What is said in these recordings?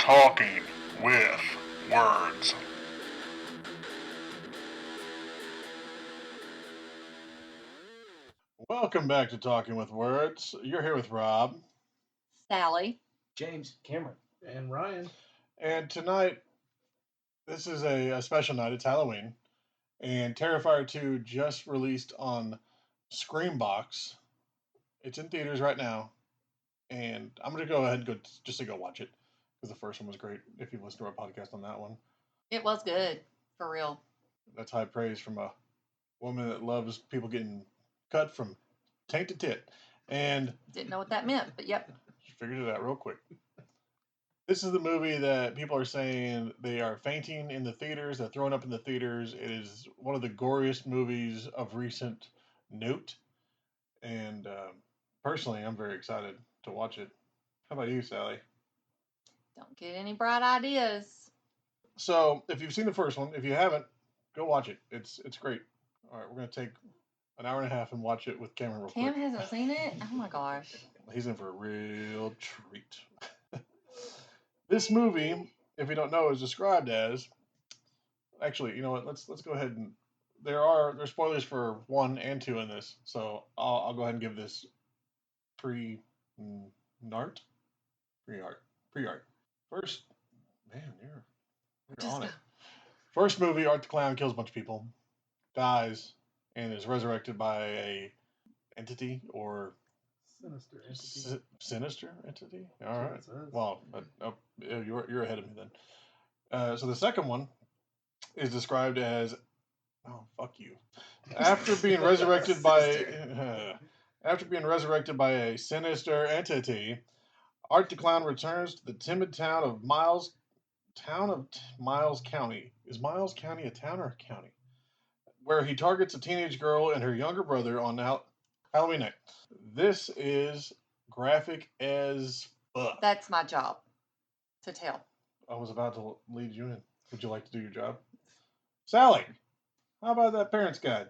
Talking with Words. Welcome back to Talking with Words. You're here with Rob. Sally. James. Cameron. And Ryan. And tonight, this is a special night. It's Halloween. And Terrifier 2 just released on Screambox. It's in theaters right now. And I'm going to go ahead and go watch it. Because the first one was great, if you listen to our podcast on that one. It was good, for real. That's high praise from a woman that loves people getting cut from taint to tit. And didn't know what that meant, but yep. She figured it out real quick. This is the movie that people are saying they are fainting in the theaters. They're throwing up in the theaters. It is one of the goriest movies of recent note. And personally, I'm very excited to watch it. How about you, Sally? Don't get any bright ideas. So, if you've seen the first one, if you haven't, go watch it. It's great. All right, we're going to take an hour and a half and watch it with Cameron real quick. Cam hasn't seen it? Oh my gosh. He's in for a real treat. This movie, if you don't know, is described as... Actually, you know what? Let's go ahead and... There's spoilers for 1 and 2 in this, so I'll go ahead and give this pre-art. First, man, you're on it. First movie, Art the Clown kills a bunch of people, dies, and is resurrected by a entity or sinister entity. Sinister entity. All right. Well, you're ahead of me then. So the second one is described as, oh fuck you, after being resurrected by a sinister entity, Art the Clown returns to the timid town of Miles County. Is Miles County a town or a county? Where he targets a teenage girl and her younger brother on Halloween night. This is graphic as fuck. That's my job to tell. I was about to lead you in. Would you like to do your job? Sally, how about that parent's guide?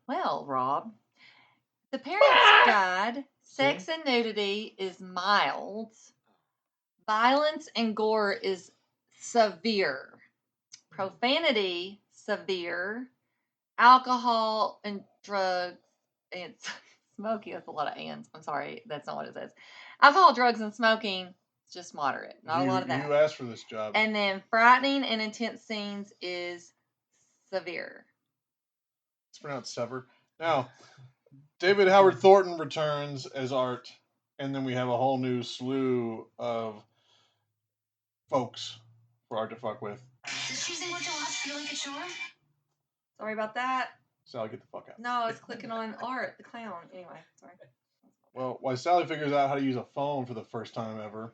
Well, Rob, the parent's guide, sex and nudity is mild. Violence and gore is severe. Profanity, severe. Alcohol and drugs and smoking. That's a lot of ands. I'm sorry, that's not what it says. Alcohol, drugs, and smoking is just moderate. Not a lot of that. You asked for this job. And then frightening and intense scenes is severe. It's pronounced sever. Now, David Howard Thornton returns as Art, and then we have a whole new slew of folks for Art to fuck with. Did she say what to watch? Feel like a chore? Sorry about that. Sally, get the fuck out. No, I was clicking on Art, the clown. Anyway, sorry. Well, while Sally figures out how to use a phone for the first time ever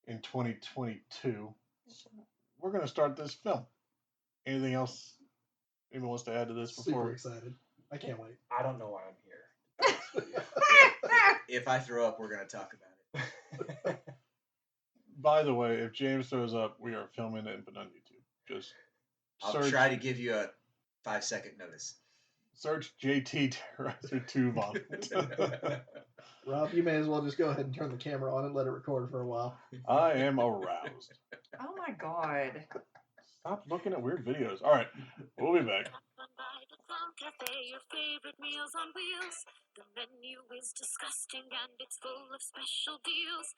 in 2022, we're going to start this film. Anything else anyone wants to add to this before? Super excited. I can't wait. I don't know why I'm here. If I throw up, we're going to talk about it. By the way, if James throws up, we are filming it and put it on YouTube. Just I'll try to give you a 5-second notice. Search JT Terrorizer 2 vomit. Rob, you may as well just go ahead and turn the camera on and let it record for a while. I am aroused. Oh my god. Stop looking at weird videos. All right, we'll be back. Cafe, your favorite meals on wheels. The menu is disgusting and it's full of special deals.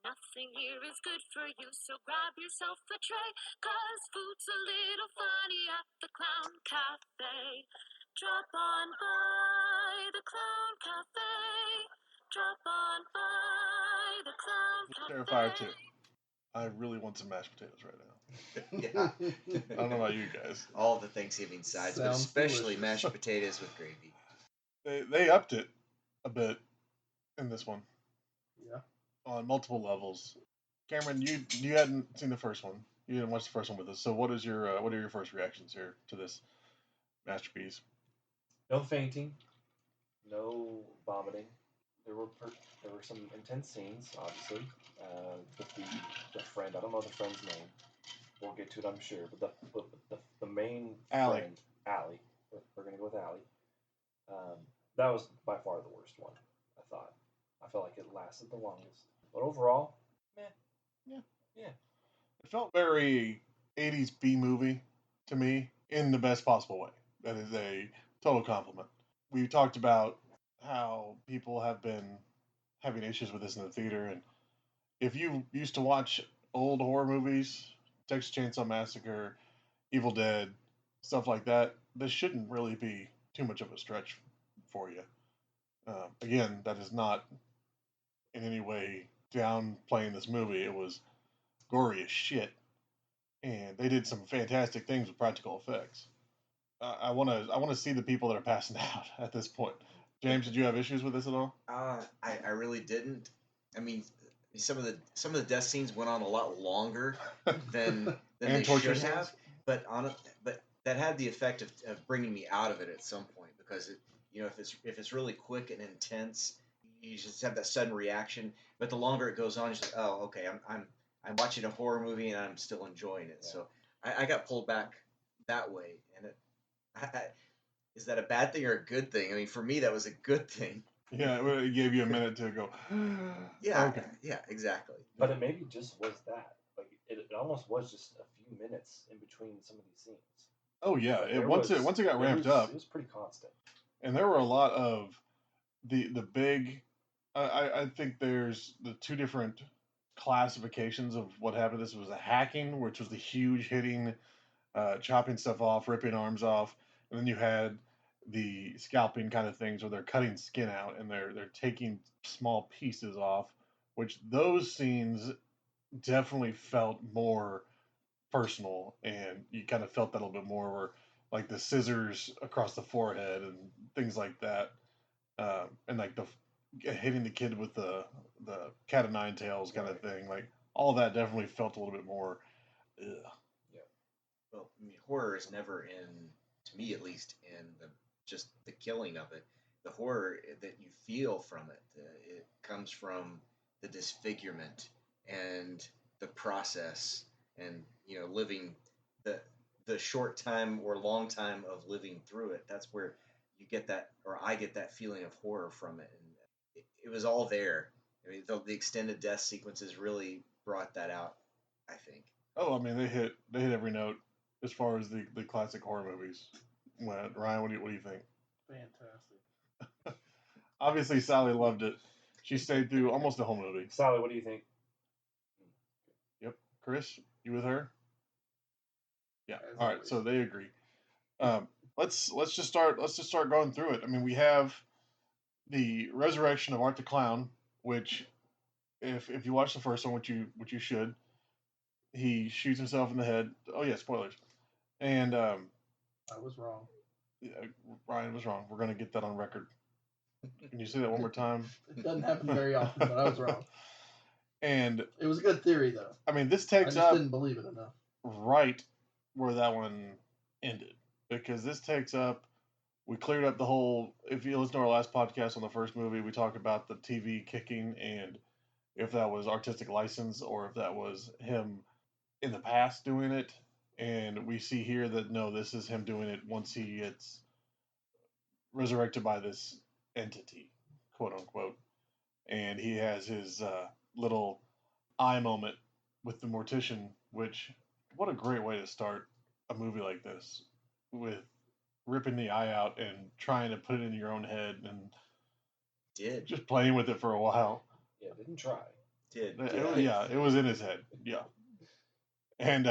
Nothing here is good for you, so grab yourself a tray, 'cause food's a little funny at the Clown Cafe. Drop on by the Clown Cafe. Drop on by the Clown Cafe. Terrifier 2. I really want some mashed potatoes right now. Yeah. I don't know about you guys. All the Thanksgiving sides, but Sounds especially delicious. mashed potatoes with gravy. They upped it a bit in this one. Yeah. On multiple levels. Cameron, you hadn't seen the first one. You didn't watch the first one with us. So what are your first reactions here to this masterpiece? No fainting. No vomiting. There were some intense scenes, obviously. With the friend. I don't know the friend's name. We'll get to it, I'm sure. But the main Allie. friend, Allie. We're gonna go with Allie. That was by far the worst one. I thought. I felt like it lasted the longest. But overall, Yeah. It felt very 80s B movie to me in the best possible way. That is a total compliment. We talked about how people have been having issues with this in the theater, and if you used to watch old horror movies, Texas Chainsaw Massacre, Evil Dead, stuff like that, this shouldn't really be too much of a stretch for you. Again, that is not in any way downplaying this movie. It was gory as shit, and they did some fantastic things with practical effects. I want to see the people that are passing out at this point. James, did you have issues with this at all? I really didn't. I mean, some of the death scenes went on a lot longer than And they torture should scenes? have, but that had the effect of bringing me out of it at some point because if it's really quick and intense, you just have that sudden reaction. But the longer it goes on, it's like, oh, okay, I'm watching a horror movie and I'm still enjoying it. Yeah. So I got pulled back that way, and is that a bad thing or a good thing? I mean, for me, that was a good thing. Yeah, it gave you a minute to go. Yeah, Okay. yeah, exactly. But it maybe just was that. Like it almost was just a few minutes in between some of these scenes. Oh yeah. Like, Once it got ramped up, it was pretty constant. and there were a lot of the big. I think there's the two different classifications of what happened. This was a hacking, which was the huge hitting, chopping stuff off, ripping arms off, and then you had the scalping kind of things where they're cutting skin out and they're taking small pieces off, which those scenes definitely felt more personal, and you kind of felt that a little bit more, where like the scissors across the forehead and things like that, and like the hitting the kid with the cat of nine tails kind of thing, like all that definitely felt a little bit more. Ugh. Yeah. Well, I mean, horror is never to me at least, in just the killing of it. The horror that you feel from it comes from the disfigurement and the process, and living the short time or long time of living through it. That's where you get that, or I get that feeling of horror from it, and it was all there. I mean, the extended death sequences really brought that out, I think. Oh, I mean, they hit every note as far as the classic horror movies. Ryan, what do you think? Fantastic. Obviously, Sally loved it. She stayed through almost the whole movie. Sally, what do you think? Yep. Chris, you with her? Yeah. As All right. always. So they agree. Let's just start going through it. I mean, we have the resurrection of Art the Clown, which, if you watch the first one, which you should, he shoots himself in the head. Oh yeah, spoilers. And I was wrong. yeah, Ryan was wrong. We're gonna get that on record. Can you say that one more time? It doesn't happen very often, but I was wrong. And It was a good theory, though. I mean, this I takes just up didn't believe it enough. right where that one ended, because this takes up. We cleared up the whole. If you listen to our last podcast on the first movie, we talked about the TV kicking and if that was artistic license or if that was him in the past doing it. And we see here that no, this is him doing it once he gets resurrected by this entity, quote unquote. And he has his little eye moment with the mortician, which, what a great way to start a movie like this, with ripping the eye out and trying to put it in your own head and Did just playing with it for a while. Yeah, didn't try. did Yeah, it was in his head. Yeah. And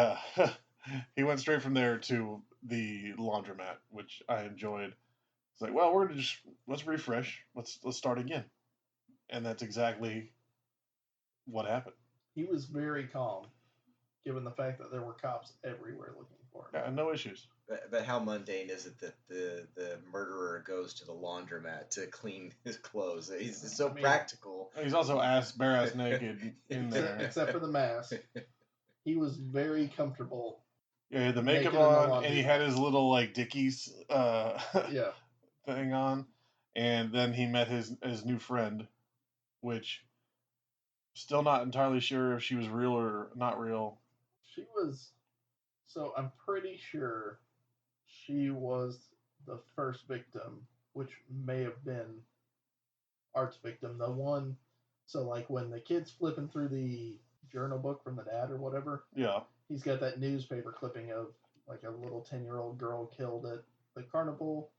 he went straight from there to the laundromat, which I enjoyed. It's like, well, let's refresh. Let's start again. And that's exactly what happened. He was very calm, given the fact that there were cops everywhere looking for him. Yeah, no issues. But how mundane is it that the murderer goes to the laundromat to clean his clothes? He's so I mean- practical. He's also bare ass naked in there. Except for the mask. He was very comfortable. Yeah, he had the makeup Naked in the on, laundry and he had his little like Dickies Yeah. thing on, and then he met his new friend, which still not entirely sure if she was real or not real. She was. So I'm pretty sure she was the first victim, which may have been Art's victim. The one. So, like, when the kid's flipping through the journal book from the dad or whatever. Yeah. He's got that newspaper clipping of like a little 10-year-old girl killed at the carnival,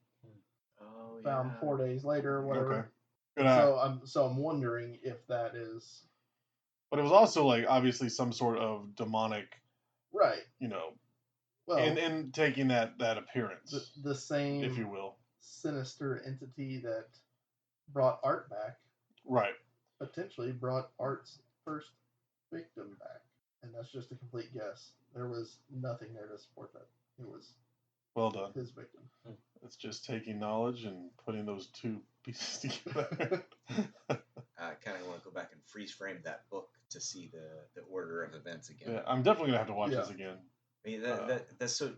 Oh, found yeah. 4 days later or whatever. Okay. Good eye. So I'm wondering if that is But it was also like obviously some sort of demonic, right. Well, in taking that appearance, the same, if you will. sinister entity that brought Art back Right. potentially brought Art's first victim back, and that's just a complete guess. There was nothing there to support that. It was Well done. his victim. It's just taking knowledge and putting those two pieces together. I kind of want to go back and freeze frame that book to see the order of events again. Yeah, I'm definitely gonna have to watch this again. I mean, that's so.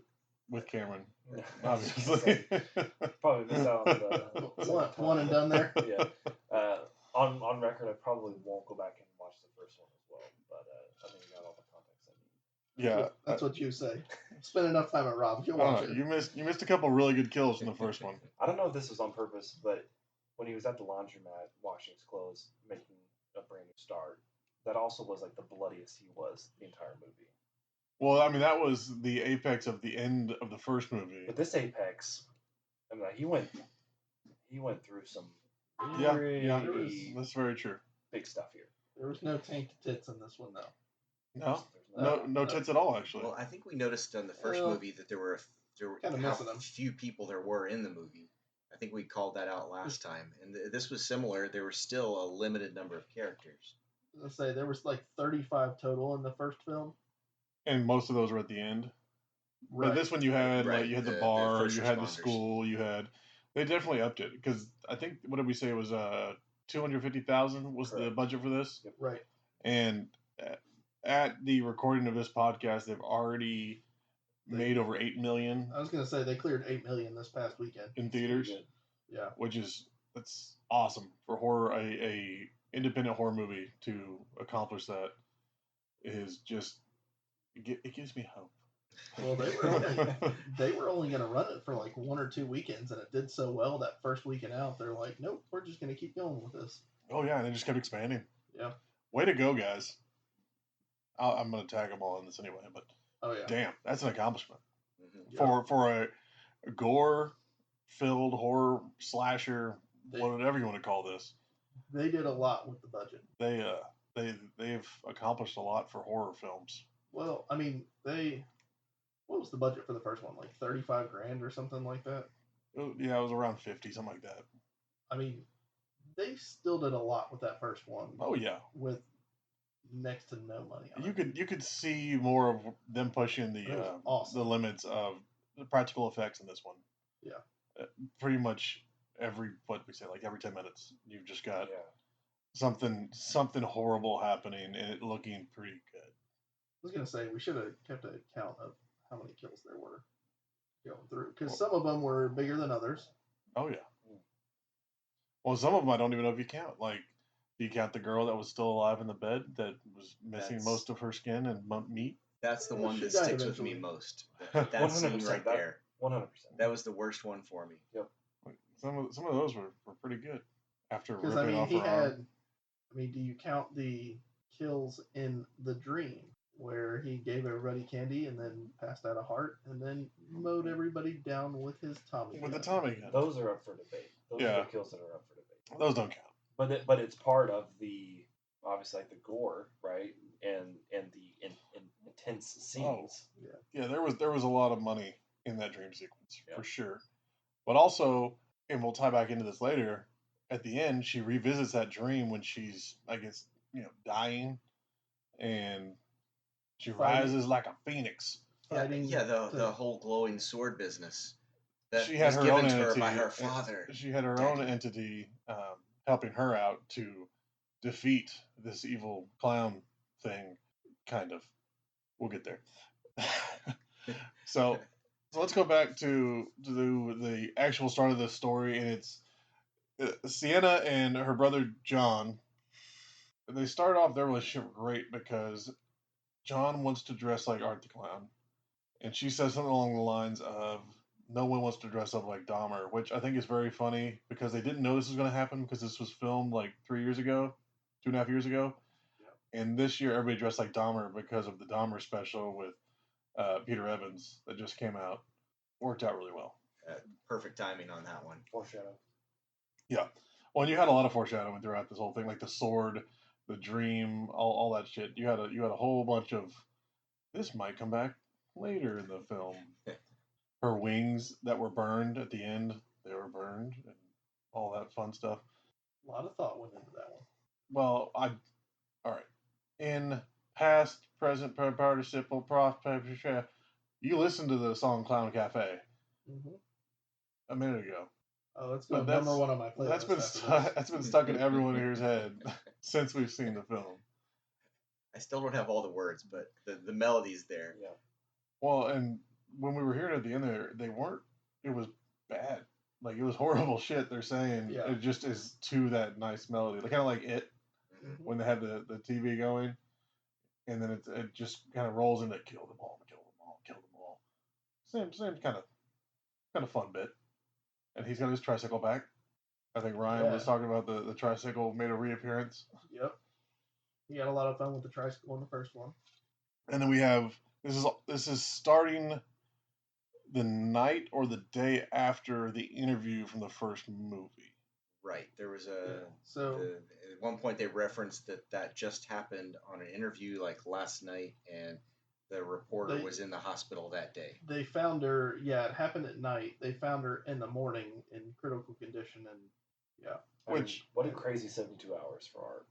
With Cameron, Yeah. obviously. Probably missed out on the One and done there. Yeah. On record, I probably won't go back and watch the first one as well, but I think I got all the context I need. Yeah, That's what you say. Spend enough time at Rob's, you'll I don't watch know, it. you missed a couple really good kills from the first one. I don't know if this was on purpose, but when he was at the laundromat washing his clothes, making a brand new start, that also was like the bloodiest he was the entire movie. Well, I mean that was the apex of the end of the first movie. But this Apex, I mean, he went through some Yeah, really that's very true. big stuff here. There was no tainted tits in this one, though. No, There's no tits at all, actually. Well, I think we noticed on the first Well, movie that there were kinda how missing them. few people there were in the movie. I think we called that out last time, and this was similar. There were still a limited number of characters. Let's say there was like 35 total in the first film. And most of those were at the end. Right. But this one you had Right, like you had the the bar, first you had the responders. school, they definitely upped it because I think what did we say it was 250,000 was the Correct. budget for this, Right. and at the recording of this podcast they've already made over 8 million I was gonna say they cleared 8 million this past weekend. in theaters, Good. Yeah. which is that's awesome for horror a independent horror movie to accomplish that is just it gives me hope. Well, they were only gonna run it for like 1 or 2 weekends, and it did so well that first weekend out. They're like, nope, we're just gonna keep going with this. Oh yeah, and they just kept expanding. Yeah. Way to go, guys. I'm gonna tag them all in this anyway, but Oh yeah. damn, that's an accomplishment Mhm. for a gore-filled horror slasher, They- whatever you want to call this. They did a lot with the budget. They've accomplished a lot for horror films. Well, I mean, what was the budget for the first one? Like 35 grand or something like that. Yeah, it was around 50, something like that. I mean, they still did a lot with that first one. Oh yeah, With next to no money on you it. could see more of them pushing It was awesome. the limits of the practical effects in this one. Yeah. Pretty much every 10 minutes you've just got Yeah. something horrible happening and it looking pretty good. I was gonna say we should have kept a count of how many kills there were going through, because some of them were bigger than others. Oh yeah. Well, some of them I don't even know if you count. Like, do you count the girl that was still alive in the bed that was missing That's- most of her skin and meat? That's the Yeah, one she that died sticks with me eventually. most. That scene 100%, right that- there. 100%. That was the worst one for me. Some of those were pretty good. After Because ripping I mean, off he her had. arm. I mean, do you count the kills in the dream where he gave everybody candy and then passed out a heart and then mowed everybody down with his Tommy With the gun? Tommy gun. Those are up for debate. Those Yeah. are the kills that are up for debate. Those don't count. But it's part of the obviously like the gore, right? And the intense scenes. Yeah, there was a lot of money in that dream sequence Yeah. for sure. But also, and we'll tie back into this later. At the end, she revisits that dream when she's, I guess, dying, and she Fighting. rises like a phoenix. Fighting Yeah, the to- whole glowing sword business that She had was her given own to her entity. by her father. She had her own Daddy. entity helping her out to defeat this evil clown thing. Kind of. We'll get there. So let's go back to the actual start of this story, and it's Sienna and her brother John. They start off their relationship great because John wants to dress like Art the Clown, and she says something along the lines of, "No one wants to dress up like Dahmer," which I think is very funny because they didn't know this was going to happen because this was filmed like 3 years ago, 2.5 years ago. And this year, everybody dressed like Dahmer because of the Dahmer special with Peter Evans that just came out. Worked out really well. Perfect timing on that one. Foreshadow. Yeah. Well, and you had a lot of foreshadowing throughout this whole thing, like the sword, the dream, all that shit. You had a whole bunch of this might come back later in the film. Her wings that were burned at the end, they were burned, and all that fun stuff. A lot of thought went into that one. Well, all right. In past, present, participle, you listened to the song "Clown Cafe" a minute ago. Oh, it's But going number one on my playlist. that's been stuck in everyone here's head since we've seen the film. I still don't have all the words, but the melody's there. Yeah. Well, and when we were hearing at the end there, they weren't. It was bad. Like it was horrible shit they're saying. Yeah. It just is to that nice melody, kind of like it when they have the TV going, and then it just kind of rolls into kill them all, kill them all, kill them all. Same kind of fun bit. And he's got his tricycle back. I think Ryan was talking about the tricycle made a reappearance. Yep. He had a lot of fun with the tricycle in the first one. And then we have this is starting the night or the day after the interview from the first movie. Right. There was a So at one point they referenced that just happened on an interview like last night, and the reporter was in the hospital that day. They found her. Yeah, it happened at night. They found her in the morning in critical condition, and yeah. What a crazy 72 hours for Art.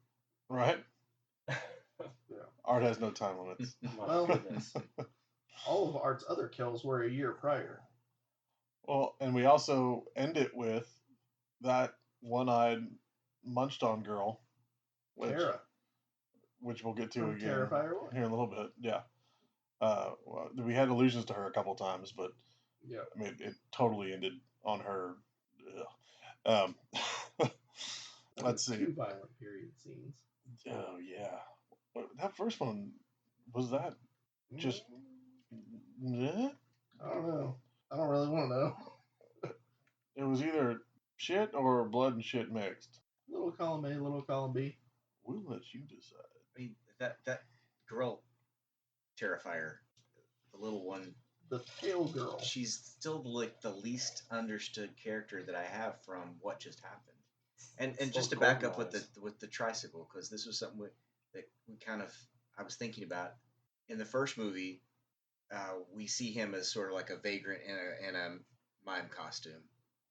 Right. Yeah. Art has no time limits. My goodness. All of Art's other kills were a year prior. Well, and we also end it with that one-eyed munched on girl, Tara. which we'll get to From again Terrifier 1. here in a little bit. Yeah. Well, we had allusions to her a couple times, but yeah, I mean, it totally ended on her. Let's see. 2 violent period scenes. Oh yeah, that first one was that just. Yeah? I don't know. I don't really want to know. It was either shit or blood and shit mixed. Little column A, little column B. We'll let you decide. I mean, that girl, Terrifier, the little one, the pale girl. She's still like the least understood character that I have from what just happened. And just to back up with the tricycle, because this was something that we kind of I was thinking about in the first movie. We see him as sort of like a vagrant in a mime costume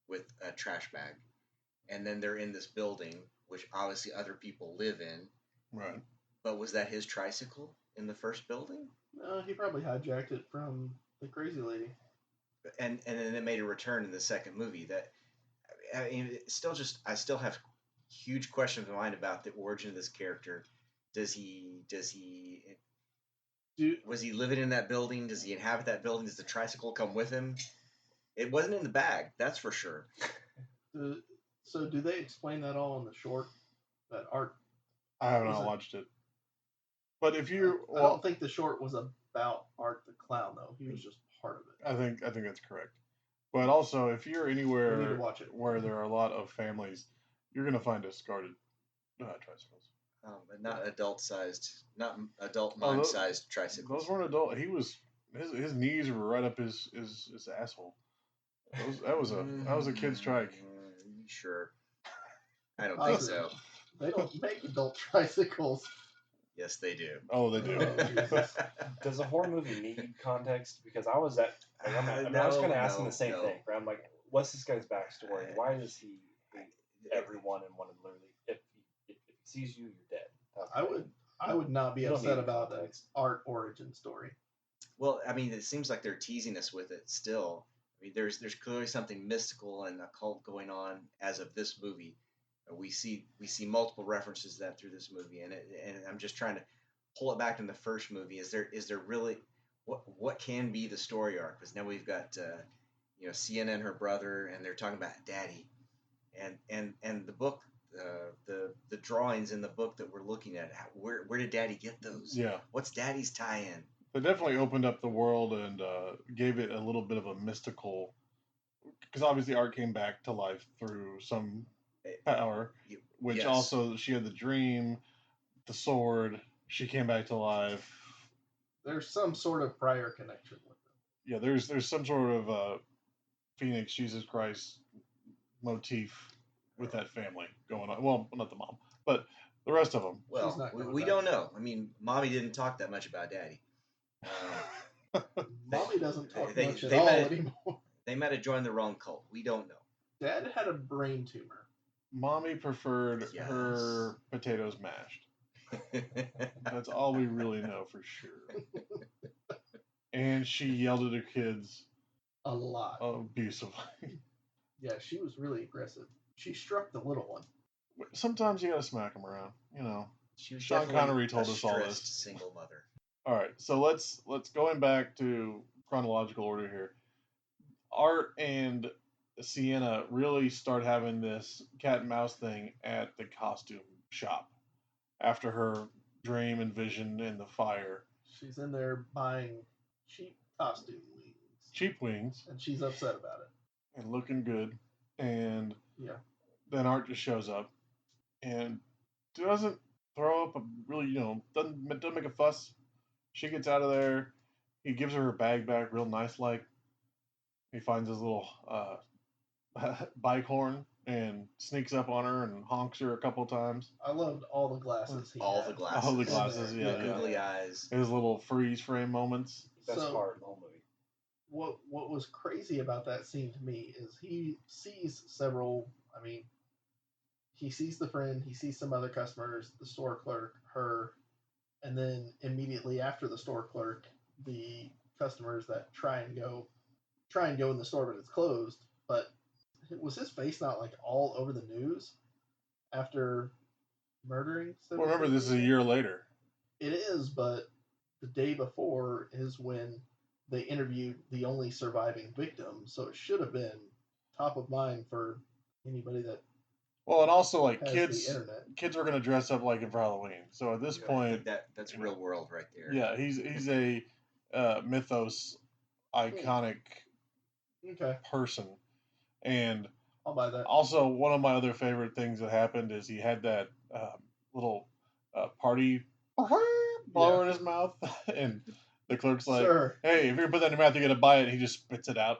with a trash bag, and then they're in this building, which obviously other people live in. Right. But was that his tricycle in the first building? No, he probably hijacked it from the crazy lady. And then it made a return in the second movie. That I mean, it's still I still have huge questions in my mind about the origin of this character. Was he living in that building? Does he inhabit that building? Does the tricycle come with him? It wasn't in the bag, that's for sure. So do they explain that all in the short? That Art? I have not watched it. But if you, I don't think the short was about Art the Clown though. He was just part of it. I think that's correct. But also, if you're anywhere We need to watch it. where there are a lot of families, you're going to find discarded tricycles. But not adult mime-sized tricycles. Those weren't adult. He was his knees were right up his asshole. That was a kid's trike. Sure. I don't think so. They don't make adult tricycles. Yes, they do. Oh, they do. Does a horror movie need context? Because I was I was kind of asking the same thing. Right? I'm like, what's this guy's backstory? Why does he hate everyone and want to literally, if he sees you, you're dead? I would not be upset about an Art origin story. Well, I mean, it seems like they're teasing us with it still. I mean, there's clearly something mystical and occult going on as of this movie. We see multiple references to that through this movie, and I'm just trying to pull it back in the first movie. Is there really what can be the story arc? Because now we've got Sienna and her brother, and they're talking about Daddy, and the book, the drawings in the book that we're looking at. Where did Daddy get those? Yeah. What's Daddy's tie-in? They definitely opened up the world and gave it a little bit of a mystical, because obviously Art came back to life through some power, which also she had the dream, the sword, she came back to life. There's some sort of prior connection with them. Yeah, there's some sort of Phoenix Jesus Christ motif with that family going on. Well, not the mom, but the rest of them. Well, not coming we back. don't know. I mean, Mommy didn't talk that much about Daddy. Mommy doesn't talk they- much they at all might- anymore. They might have joined the wrong cult. We don't know. Dad had a brain tumor. Mommy preferred Yes. her potatoes mashed. That's all we really know for sure. And she yelled at her kids A lot. abusively. Yeah, she was really aggressive. She struck the little one. Sometimes you gotta smack them around, you know. She was Sean definitely Connery told a us all this. stressed single mother. All right, so let's going back to chronological order here. Art and Sienna really start having this cat and mouse thing at the costume shop after her dream and vision in the fire. She's in there buying cheap costume wings. Cheap wings And she's upset about it. and looking good, and Yeah. then Art just shows up and doesn't throw up a really, doesn't make a fuss. She gets out of there. He gives her bag back real nice like. He finds his little bike horn and sneaks up on her and honks her a couple times. I loved all the glasses he All had. the glasses. All the in glasses, there. yeah, The yeah. googly eyes. His little freeze frame moments. Best So- part of the whole movie. What was crazy about that scene to me is he sees several. I mean, he sees the friend, he sees some other customers, the store clerk, her, and then immediately after the store clerk, the customers that try and go in the store, but it's closed. But was his face not like all over the news after murdering? Well, remember, this is a people? year later. It is, but the day before is when they interviewed the only surviving victim, so it should have been top of mind for anybody that Well, and also like has kids, the internet. kids were gonna dress up like him for Halloween. So at this Yeah, point, that's real world right there. yeah, he's a mythos iconic Okay, person, and I'll buy that. also one of my other favorite things that happened is he had that little party blower in his mouth, and the clerk's like, Sir, "Hey, if you're gonna put that in your mouth, you're gonna buy it." And he just spits it out.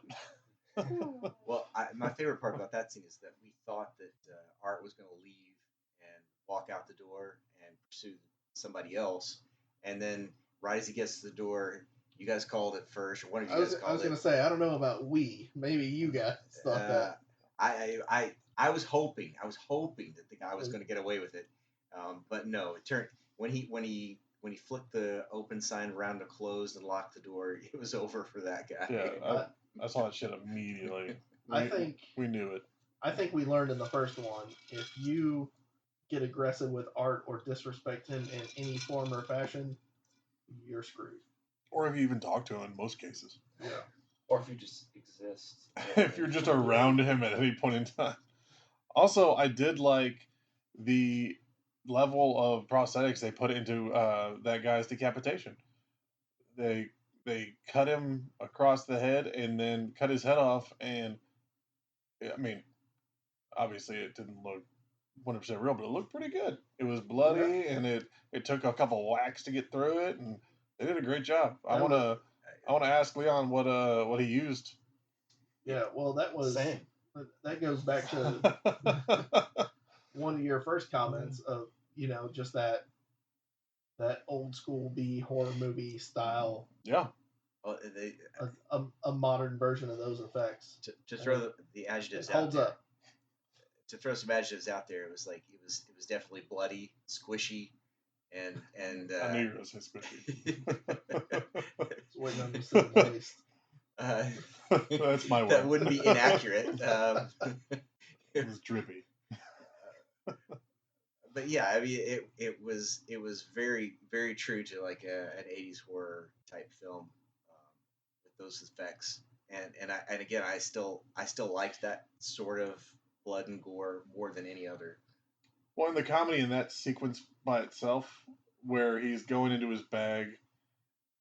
Well, my favorite part about that scene is that we thought that Art was going to leave and walk out the door and pursue somebody else, and then right as he gets to the door, you guys called it first, or one of you I was guys called gonna it. say I don't know about we. Maybe you guys thought that. I was hoping that the guy was going to get away with it, but no. It turned when he flicked the open sign around to close and locked the door, it was over for that guy. Yeah, I saw that shit immediately. I think we knew it. I think we learned in the first one, if you get aggressive with Art or disrespect him in any form or fashion, you're screwed. Or if you even talk to him in most cases. Yeah. Or if you just exist. If you're just around him at any point in time. Also, I did like the level of prosthetics they put into that guy's decapitation. They cut him across the head and then cut his head off, and I mean, obviously it didn't look 100% real, but it looked pretty good. It was bloody, and it took a couple whacks to get through it, and they did a great job. I want to ask Leon what he used. Yeah, well, that was Same. that goes back to one of your first comments of just that old school B horror movie style, Yeah. Well, a modern version of those effects. to throw the adjectives It out holds there. up. To throw some adjectives out there, it was definitely bloody, squishy, and I knew you were going to say squishy. It's waiting on you to say moist. That's my word. That wouldn't be inaccurate. It was drippy. But yeah, I mean, it was very very true to like an 80s horror type film with those effects, and again, I still liked that sort of blood and gore more than any other. Well, in the comedy in that sequence by itself, where he's going into his bag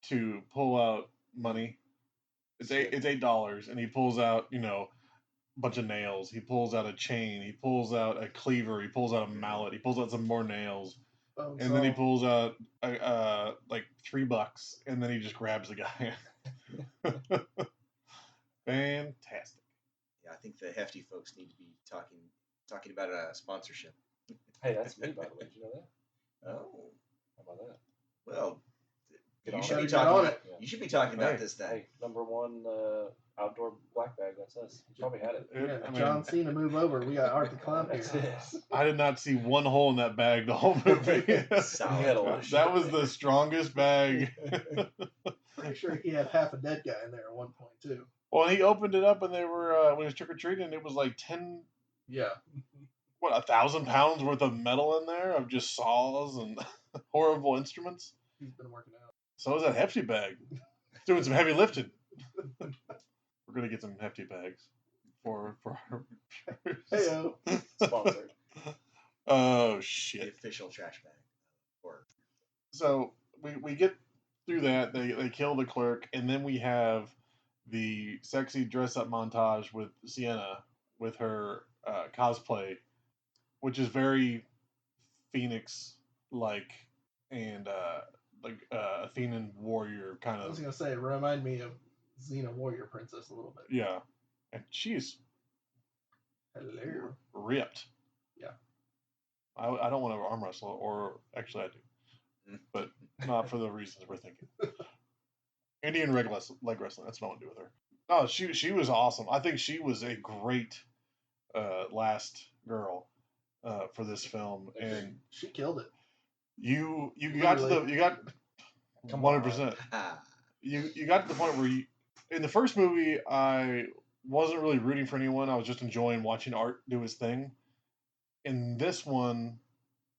to pull out money, it's $8, and he pulls out a bunch of nails. He pulls out a chain. He pulls out a cleaver. He pulls out a mallet. He pulls out some more nails. and then he pulls out like $3, and then he just grabs the guy. Fantastic. Yeah, I think the hefty folks need to be talking about a sponsorship. Hey, that's me, by the way. Did you know that? Oh, How about that? well, Get you on should it. be Get on talking. it. You should be talking about Hey. this then. Hey, #1 outdoor black bag. That's us. You probably had it. Yeah, I John mean, Cena, move over. We got Art the Clown That's here. it. I did not see one hole in that bag the whole movie. Solid. You had a lot of shit. That was the strongest bag. Pretty sure he had half a dead guy in there at one point too. Well, he opened it up, and they were when he was trick or treating. It was like 1,000 pounds worth of metal in there of just saws and horrible instruments. He's been working out. So is that hefty bag. Doing some heavy lifting. We're gonna get some hefty bags for our Heyo. Sponsored. Oh The shit. official trash bag. Or So we get through that. They kill the clerk, and then we have the sexy dress up montage with Sienna with her cosplay, which is very Phoenix like and Athenan warrior kind I was of. gonna say, remind me of Xena Warrior Princess a little bit. Yeah, and she's Hello. ripped. Yeah. I don't want to arm wrestle, or actually I do, but not for the reasons we're thinking. Indian leg wrestling. That's what I want to do with her. No, she was awesome. I think she was a great last girl for this film, and She killed it. you got to the you got Come on. 100%. You got to the point where in the first movie I wasn't really rooting for anyone. I was just enjoying watching Art do his thing. In this one,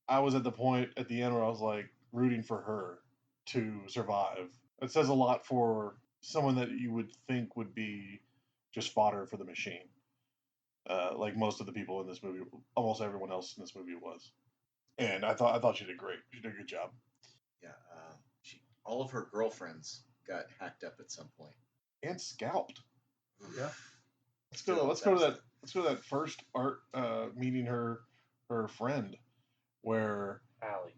I was at the point at the end where I was like rooting for her to survive. It says a lot for someone that you would think would be just fodder for the machine. Like most of the people in this movie, almost everyone else in this movie was. And I thought she did great. She did a good job. yeah, all of her girlfriends got hacked up at some point. And scalped. Yeah. Let's go to that first Art meeting her friend, where Allie.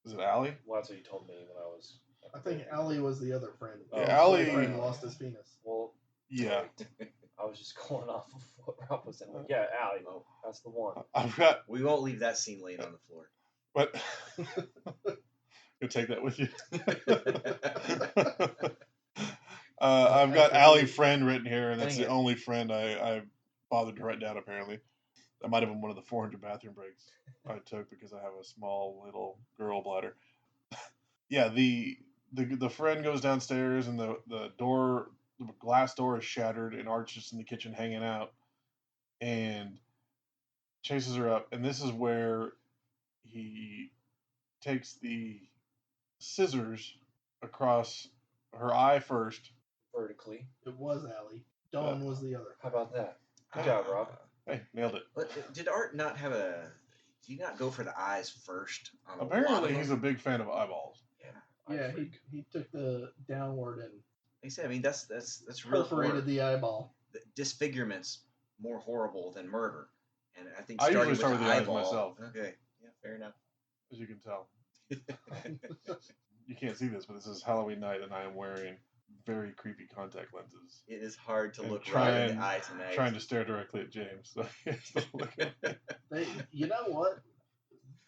is it Allie? Well, that's what you told me when I was. I think Allie was the other friend. Yeah, His Allie- boyfriend lost his penis. Well, Yeah, I was just going off of what Rob was saying. Like, yeah, Allie. Oh. That's the one. I've got We won't leave that scene laying on the floor. but you'll take that with you. I've got Allie friend written here, and that's Dang the it. only friend I bothered to write down. Apparently, that might have been one of the 400 bathroom breaks I took because I have a small little girl bladder. Yeah, the friend goes downstairs, and the glass door is shattered, and Art's just in the kitchen hanging out, and chases her up, and this is where he takes the scissors across her eye first. Vertically. It was Allie. Dawn was the other. How about that? Good job, Rob. Hey, nailed it. But did Art not have a? Did he not go for the eyes first? On a lot Apparently, of he's a them? big fan of eyeballs. Yeah. Yeah, he took the downward and Like I said, I mean that's real horror. perforated the eyeball. The disfigurement's more horrible than murder, and I think I starting usually start with with the the eyes eyeball. myself. Okay, yeah, fair enough. As you can tell. You can't see this, but this is Halloween night, and I am wearing very creepy contact lenses. It is hard to And look right in trying- the eye tonight. Trying to stare directly at James. So he has to look at me. You know what?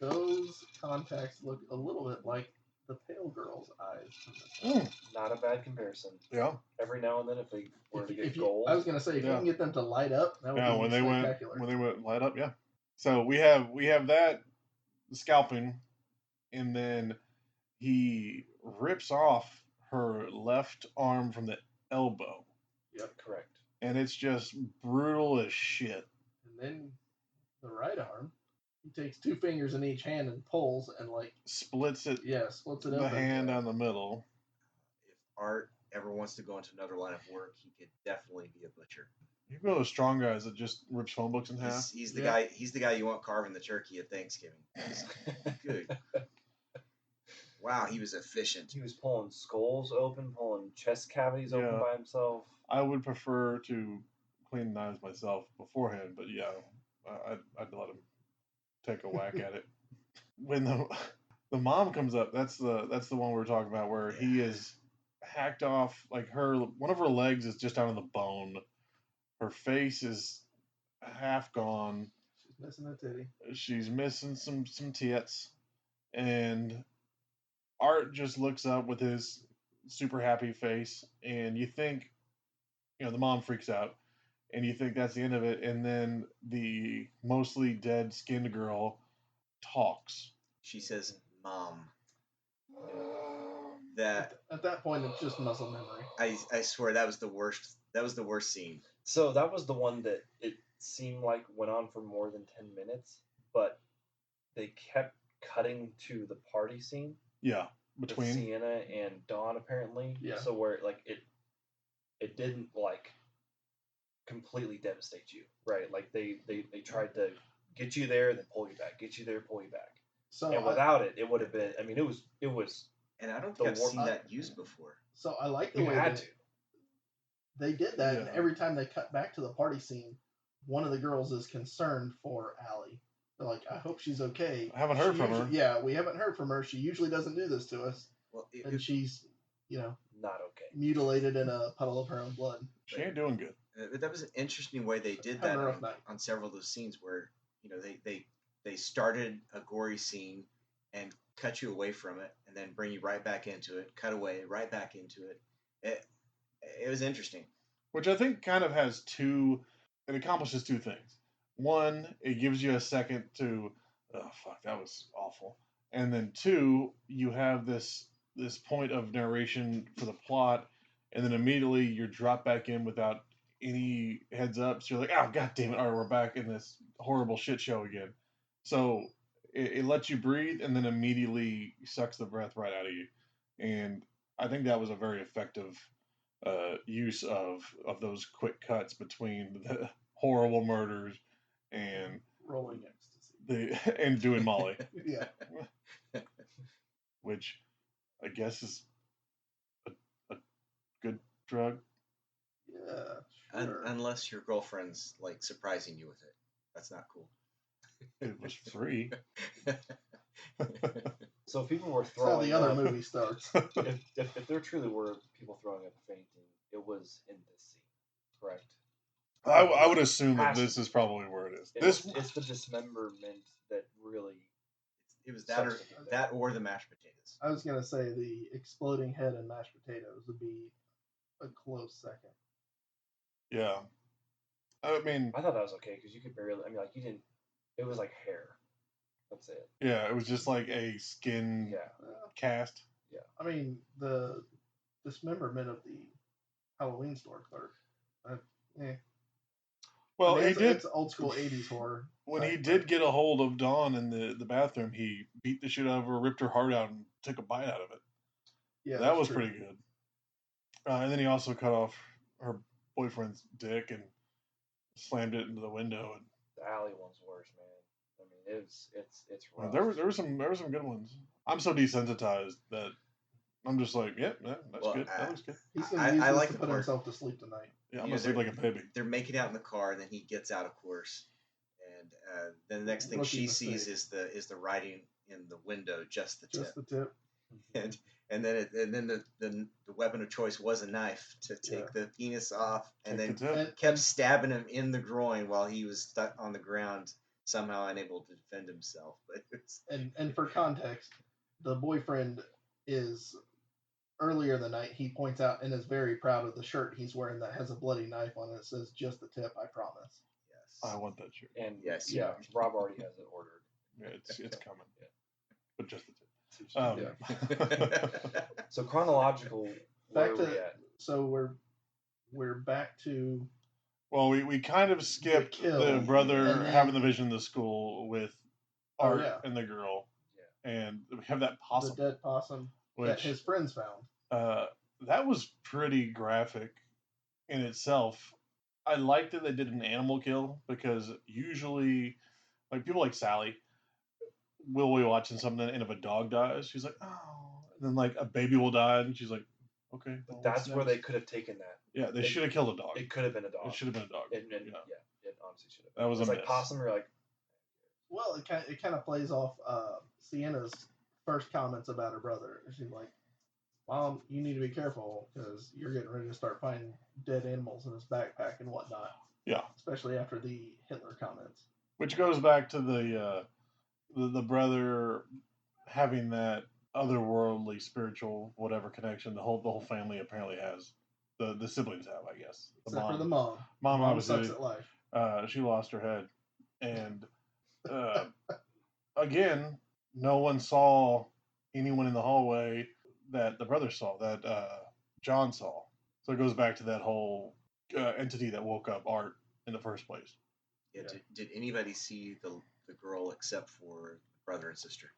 Those contacts look a little bit like the pale girl's eyes. From this. Not a bad comparison. Yeah. Every now and then, if they were to get If you, gold, I was gonna say, if you Yeah. can get them to light up, that would Yeah, be when they spectacular. went light up, yeah. So we have that scalping, and then he rips off her left arm from the elbow, correct. and it's just brutal as shit. And then the right arm, he takes 2 fingers in each hand and pulls and Splits it splits it the open. hand down the middle. If Art ever wants to go into another line of work, he could definitely be a butcher. You go to strong guys that just rips phone books in half. He's the Yeah. guy. He's the guy you want carving the turkey at Thanksgiving. Good. Wow, he was efficient. He was pulling skulls open, pulling chest cavities open Yeah. by himself. I would prefer to clean knives myself beforehand, but yeah, I'd let him take a whack at it. When the the mom comes up. That's the one we were talking about where he is hacked off. Like one of her legs is just down on the bone. Her face is half gone. She's missing a titty. She's missing some tits, and Art just looks up with his super happy face, and you think, the mom freaks out, and you think that's the end of it, and then the mostly dead skinned girl talks. She says, "Mom." At that point, it's just muscle memory. I swear that was the worst. That was the worst scene. So that was the one that it seemed like went on for more than 10 minutes, but they kept cutting to the party scene. Yeah, with between Sienna and Dawn apparently. Yeah. So where like it didn't like completely devastate you, right? Like they tried to get you there, then pull you back, get you there, pull you back. So and without it would have been. I mean, it was. And I don't think I've seen that used before. So I like the You way had to. they did that, and Yeah. every time they cut back to the party scene, one of the girls is concerned for Allie. They're like, I hope she's okay. I haven't heard from her. Yeah, we haven't heard from her. She usually doesn't do this to us. Well, And she's, not okay. mutilated in a puddle of her own blood. She ain't doing good. But that was an interesting way they did Having that a rough night. on several of those scenes where they started a gory scene and cut you away from it, and then bring you right back into it. Cut away, right back into it. It was interesting. Which I think kind of it accomplishes two things. One, it gives you a second to, oh fuck, that was awful. And then two, you have this point of narration for the plot, and then immediately you're dropped back in without any heads up. So you're like, oh god damn it, all right, we're back in this horrible shit show again. So it lets you breathe, and then immediately sucks the breath right out of you. And I think that was a very effective use of those quick cuts between the horrible murders and Rolling ecstasy. and doing Molly, Yeah. which I guess is a good drug. Yeah. Sure. Unless your girlfriend's like surprising you with it, that's not cool. It was free. So if people were That's how throwing the other up, movie starts. if there truly were people throwing up and fainting, it was in this scene, correct? I would assume that this is probably where it is. It's the dismemberment that really. It was that or the mashed potatoes. I was going to say the exploding head and mashed potatoes would be a close second. Yeah. I mean, I thought that was okay because you could barely. I mean, like you didn't. It was like hair. That's it. yeah, it was just like a skin Yeah. cast. Yeah. I mean, the dismemberment of the Halloween store clerk. Well, I mean, he did. It's old school 80s horror. When he did get a hold of Dawn in the bathroom, he beat the shit out of her, ripped her heart out, and took a bite out of it. Yeah, that was pretty good. And then he also cut off her boyfriend's dick and slammed it into the window. And The alley one's worse, man. I mean, it's rough. there were some good ones. I'm so desensitized that I'm just like, yep, yeah, that's good. That looks good. He's going to use this like to the put part. himself to sleep tonight. Yeah, I'm gonna sleep like a baby. They're making out in the car, and then he gets out, of course. And then the next thing she sees is the writing in the window, just the tip. Just the tip. And then the weapon of choice was a knife to take the penis off, and then kept stabbing him in the groin while he was stuck on the ground, somehow unable to defend himself. But and for context, the boyfriend is earlier in the night. He points out and is very proud of the shirt he's wearing that has a bloody knife on it. It says "Just the tip, I promise." Yes, I want that shirt. And yes, yeah, Rob already has it ordered. Yeah, it's coming. Yeah. But just the tip. So chronological, where are we at? So we're back to. Well, we kind of skipped the brother having the vision in the school with Art and the girl. Yeah. And we have that possum. The dead possum that his friends found. That was pretty graphic in itself. I liked that they did an animal kill because usually, like people like Sally, will be watching something and if a dog dies, she's like, oh, and then like a baby will die and she's like, okay. But that's where they could have taken that. Yeah, they should have killed a dog. It could have been a dog. It should have been a dog. It honestly should have. That was it's a like miss. possum. You're like, Well, it kind of plays off Sienna's first comments about her brother. She's like, "Mom, you need to be careful because you're getting ready to start finding dead animals in his backpack and whatnot." Yeah. Especially after the Hitler comments. Which goes back to the brother having that otherworldly, spiritual, whatever connection the whole family apparently has. The siblings have, I guess. Except for the mom. Mom sucks obviously at life. she lost her head, and again, no one saw anyone in the hallway that the brother saw, that John saw. So it goes back to that whole entity that woke up Art in the first place. Yeah. Did anybody see the girl except for brother and sister?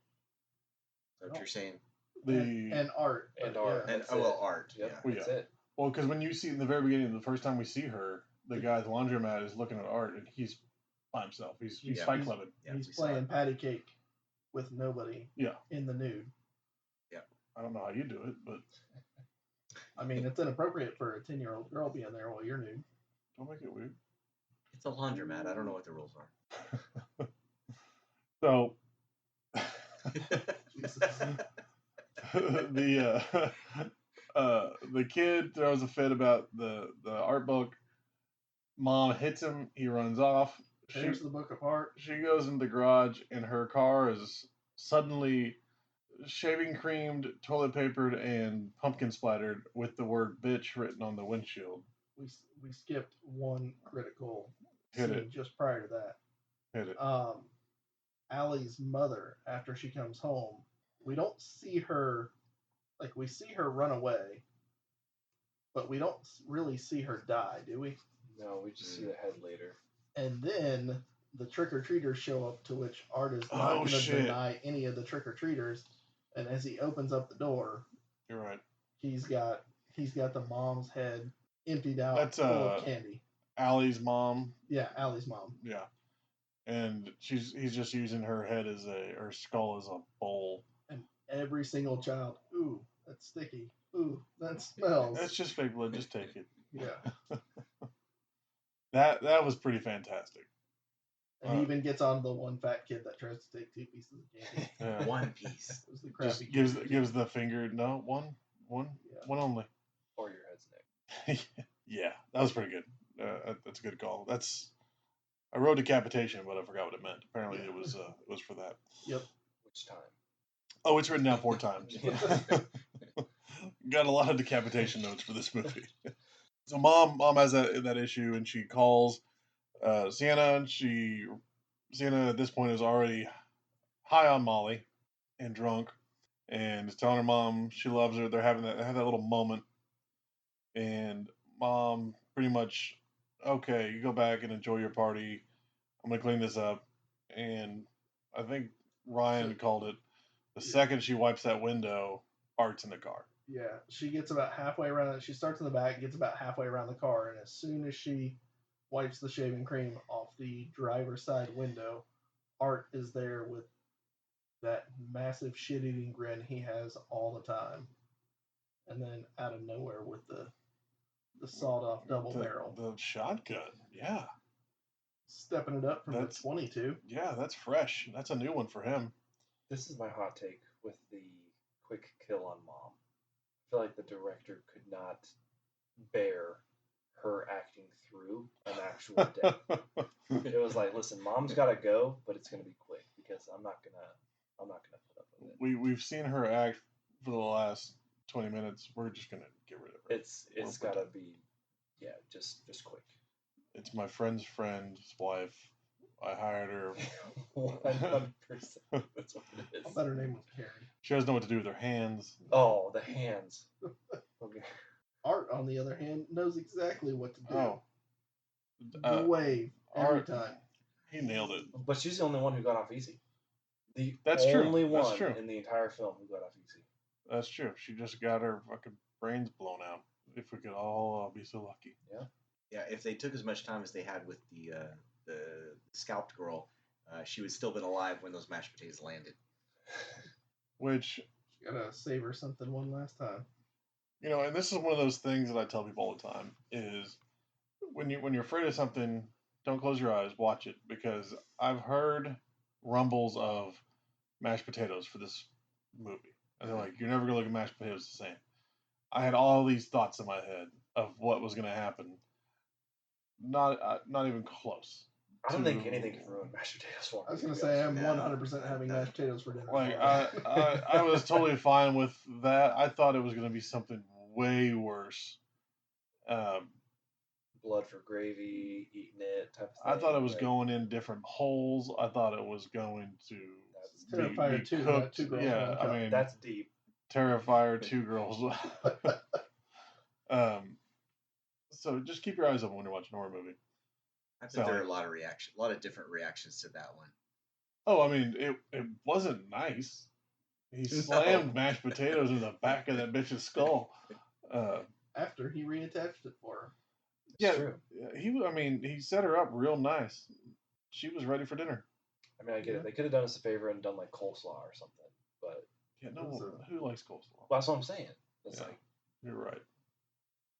Is that what you're saying? And Art. And Art. Yeah. And Art. Yep, Yeah. that's it. Well, because when you see in the very beginning, the first time we see her, the guy at the laundromat is looking at Art, and he's by himself. He's Fight Clubbing. Yeah, He's we saw playing it. patty cake with nobody. Yeah. In the nude. Yeah. I don't know how you do it, but I mean, it's inappropriate for a 10-year-old girl being there while you're nude. don't make it weird. It's a laundromat. I don't know what the rules are. So the kid throws a fit about the art book. Mom hits him. He runs off. Tears the book apart. She goes into the garage, and her car is suddenly shaving creamed, toilet papered, and pumpkin splattered with the word "bitch" written on the windshield. We skipped one critical Hit scene it. just prior to that. Hit it. Allie's mother, after she comes home, we don't see her, like, we see her run away, but we don't really see her die, do we? No, we just see the head later. And then the trick-or-treaters show up, to which Art is not going to deny any of the trick-or-treaters. And as he opens up the door, you're right. He's got the mom's head emptied out, That's full of candy. Allie's mom. Yeah, Allie's mom. Yeah, and he's just using her head as her skull as a bowl. And every single child, ooh, that's sticky. Ooh, that smells. That's just fake blood. Just take it. Yeah. That was pretty fantastic. And he even gets on the one fat kid that tries to take 2 pieces of candy. Yeah. One piece. It was the crappy just gives the finger. No, one only. Or your head's neck. Yeah, that was pretty good. That's a good call. I wrote decapitation, but I forgot what it meant. Apparently, it was for that. Yep. Which time? Oh, it's written down 4 times. Got a lot of decapitation notes for this movie. So mom has that issue, and she calls Sienna. And Sienna at this point is already high on Molly and drunk, and is telling her mom she loves her. They have that little moment, and mom pretty much, okay, you go back and enjoy your party. I'm gonna clean this up, and I think Ryan called it. The second she wipes that window, Art's in the car. Yeah, she gets about halfway around. She starts in the back, gets about halfway around the car, and as soon as she wipes the shaving cream off the driver's side window, Art is there with that massive shit-eating grin he has all the time. And then out of nowhere with the sawed-off double barrel. The shotgun, yeah. Stepping it up from the 22. Yeah, that's fresh. That's a new one for him. This is my hot take with the quick kill on Mom. I feel like the director could not bear her acting through an actual death. It was like, listen, Mom's gotta go, but it's gonna be quick because I'm not gonna put up with it. We've seen her act for the last 20 minutes. We're just gonna get rid of her. It's gotta be, yeah, just quick. It's my friend's wife. I hired her. 100%. That's what it is. I bet her name was Karen. She doesn't know what to do with her hands. Oh, the hands. Okay. Art, on the other hand, knows exactly what to do. Oh. The wave every Art, time. He nailed it. But she's the only one who got off easy. That's true. Only That's one true. in the entire film who got off easy. That's true. She just got her fucking brains blown out. If we could all be so lucky. Yeah. Yeah, if they took as much time as they had with the scalped girl, she would still been alive when those mashed potatoes landed. Which, She gotta save her something one last time. you know, and this is one of those things that I tell people all the time is when you're afraid of something, don't close your eyes, watch it, because I've heard rumbles of mashed potatoes for this movie. And they're like, you're never gonna look at mashed potatoes the same. I had all these thoughts in my head of what was gonna happen. Not even close. I don't think anything to- can ruin mashed potatoes for me. I was gonna to be say honest I'm with you. 100% having mashed potatoes for dinner. Like tomorrow. I was totally fine with that. I thought it was gonna be something way worse. Blood for gravy, eating it type of I thing. thought it was like, going in different holes. I thought it was going to That's, Terrifier be 2, cooked. 2 girls, Yeah, 1 I cup. mean, that's deep. Terrifier, 2 girls. So just keep your eyes open when you're watching a horror movie. I bet there are a lot of different reactions to that one. Oh, I mean, it wasn't nice. He slammed mashed potatoes in the back of that bitch's skull. After he reattached it for her. It's Yeah, true. he set her up real nice. She was ready for dinner. I mean, I get it. They could have done us a favor and done like coleslaw or something, but Yeah, no, who likes coleslaw? well, that's what I'm saying. It's Yeah. like You're right.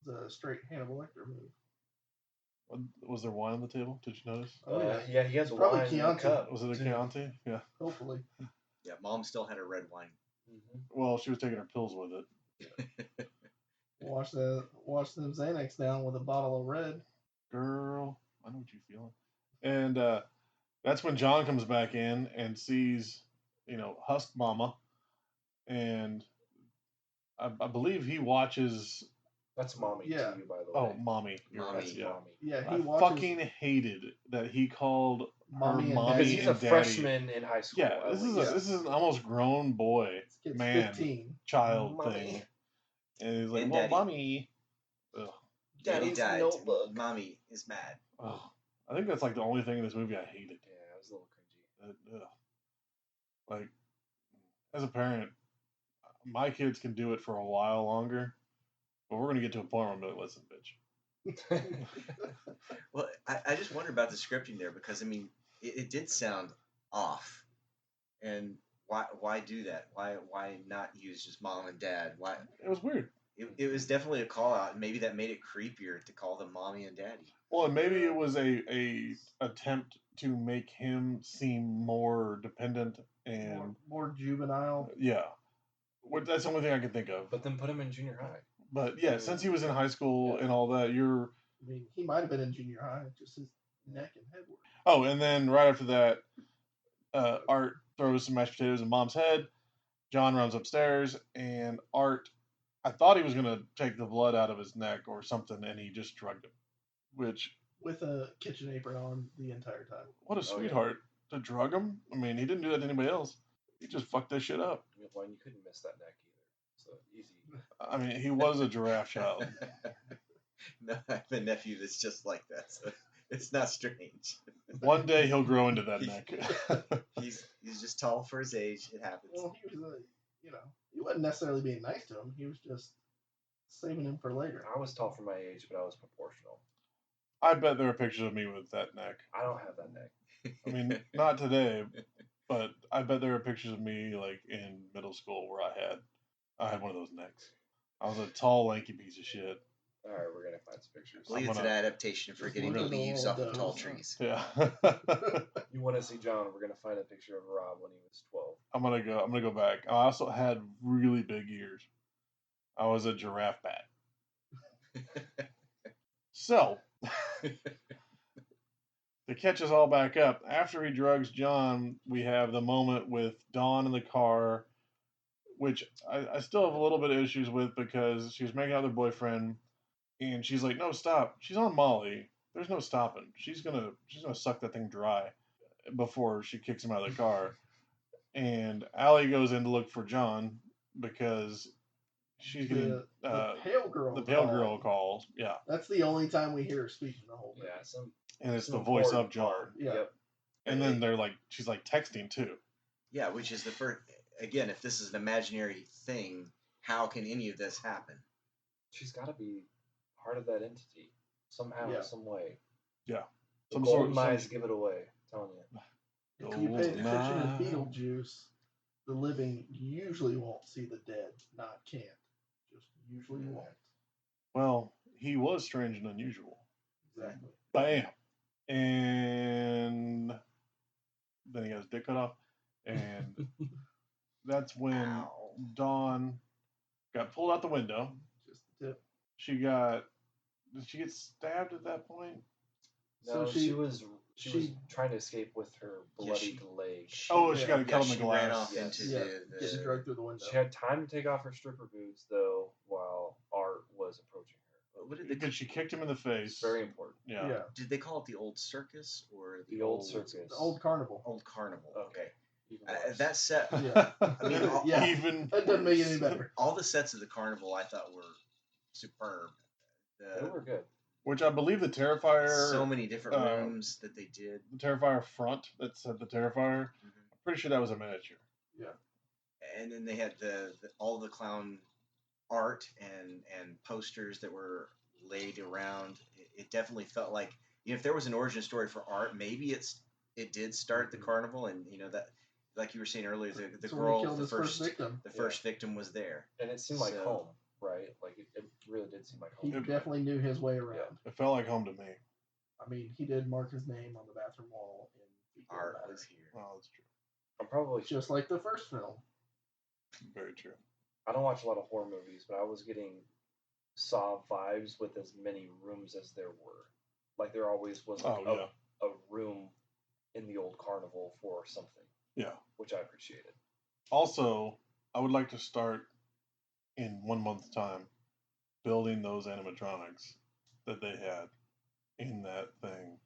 It's a straight Hannibal Lecter move. Was there wine on the table? Did you notice? Oh, yeah, he has a Probably wine in the Chianti. cup. Was it a too. Chianti? Yeah. Hopefully. Yeah, Mom still had a red wine. Mhm. Well, she was taking her pills with it. Wash them Xanax down with a bottle of red. Girl, I know what you're feeling. And that's when John comes back in and sees, Husk Mama. And I believe he watches. That's mommy Yeah. to you, by the way. Oh, Mommy. You're Mommy. right. That's Yeah. mommy. Yeah, I he watches fucking hated that he called Mommy her and mommy Because he's a and daddy. freshman in high school. Yeah, at this least. is an almost grown boy, this kid's man, 15. child Mommy. thing. And he's like, And well, daddy. Mommy. Ugh. Daddy Daddy's died. notebook. Mommy is mad. Ugh. I think that's like the only thing in this movie I hated. Yeah, it was a little cringy. Ugh. Like, as a parent, my kids can do it for a while longer, but we're gonna get to a point where I'm like, listen, bitch. Well, I just wonder about the scripting there because I mean it did sound off, and why do that? Why not use just mom and dad? Why It was weird. it was definitely a call out, and maybe that made it creepier to call them mommy and daddy. Well, and maybe it was a attempt to make him seem more dependent and More juvenile. yeah. That's the only thing I can think of. But then put him in junior high. But yeah, since he was in high school and all that, you're. I mean, he might have been in junior high, just his neck and head were. Oh, and then right after that, Art throws some mashed potatoes in Mom's head. John runs upstairs, and Art, I thought he was going to take the blood out of his neck or something, and he just drugged him. Which, With a kitchen apron on the entire time. what a Oh, yeah. sweetheart to drug him. I mean, he didn't do that to anybody else. He just fucked that shit up. Well, and you couldn't miss that neck either. So easy. I mean, he was a giraffe child. No, I have a nephew that's just like that, so it's not strange. One day he'll grow into that neck. He's just tall for his age. It happens. Well, he was, he wasn't necessarily being nice to him. He was just saving him for later. I was tall for my age, but I was proportional. I bet there are pictures of me with that neck. I don't have that neck. I mean, not today, but I bet there are pictures of me like in middle school where I had one of those necks. I was a tall, lanky piece of shit. All right, we're gonna find some I pictures. believe it's an adaptation for Just getting the look at leaves all off of tall those. trees. Yeah. You want to see John? We're gonna find a picture of Rob when he was 12. I'm gonna go back. I also had really big ears. I was a giraffe bat. So to catch us all back up, after he drugs John, we have the moment with Dawn in the car, which I still have a little bit of issues with because she was making out with her boyfriend, and she's like, "No, stop! She's on Molly. There's no stopping. She's gonna suck that thing dry before she kicks him out of the car." And Allie goes in to look for John because she's getting The pale girl. the pale call. girl calls. Yeah, That's the only time we hear her speak in the whole movie. Yeah, and it's some the voice of important John. part. Yeah. Yep. And then she's like texting too. Yeah, which is the first. Again, if this is an imaginary thing, how can any of this happen? She's got to be part of that entity somehow, Yeah. some way. Yeah. The Some sort golden of eyes give it away. I'm telling you. If you pay Golden attention to eye. Beetlejuice, the living usually won't see the dead. Not can't. Just usually won't. Well, he was strange and unusual. Exactly. Bam. And then he got his dick cut off. And that's when Ow. Dawn got pulled out the window. Just the tip. Did she get stabbed at that point? No, So she was she- trying to escape with her Yeah, bloodied she- leg. She Yeah. got cut on the she glass. ran off Yes. into Yeah, the getting dragged through the window. She had time to take off her stripper boots, though, while Art was approaching her. What did Because she kicked him in the face. Very important. Yeah. Yeah. Did they call it the old circus or The old circus. The old carnival. Old carnival. Okay. Even worse. That set. Yeah. I mean, Yeah. Even That doesn't make it any worse. better. All the sets of the carnival I thought were superb. They were good. Which I believe the Terrifier. So many different uh, rooms that they did. The Terrifier front that said the Terrifier. I'm pretty sure that was a miniature. And then they had all the clown art and posters that were laid around. It definitely felt like, if there was an origin story for Art, maybe it did start the carnival, and that, like you were saying earlier, the That's when he girl, killed the his first victim. the first victim was there. And it seemed like So- home, right? Like, it really did seem like He home. definitely knew his way around. It felt like home to me. I mean, he did mark his name on the bathroom wall in Fecal Art Matter. was here. Oh, that's true. I'm probably Just like the first film. Very true. I don't watch a lot of horror movies, but I was getting Saw vibes with as many rooms as there were. Like, there always was like Oh, yeah. a room in the old carnival for something, Yeah. which I appreciated. Also, I would like to start in 1 month's time building those animatronics that they had in that thing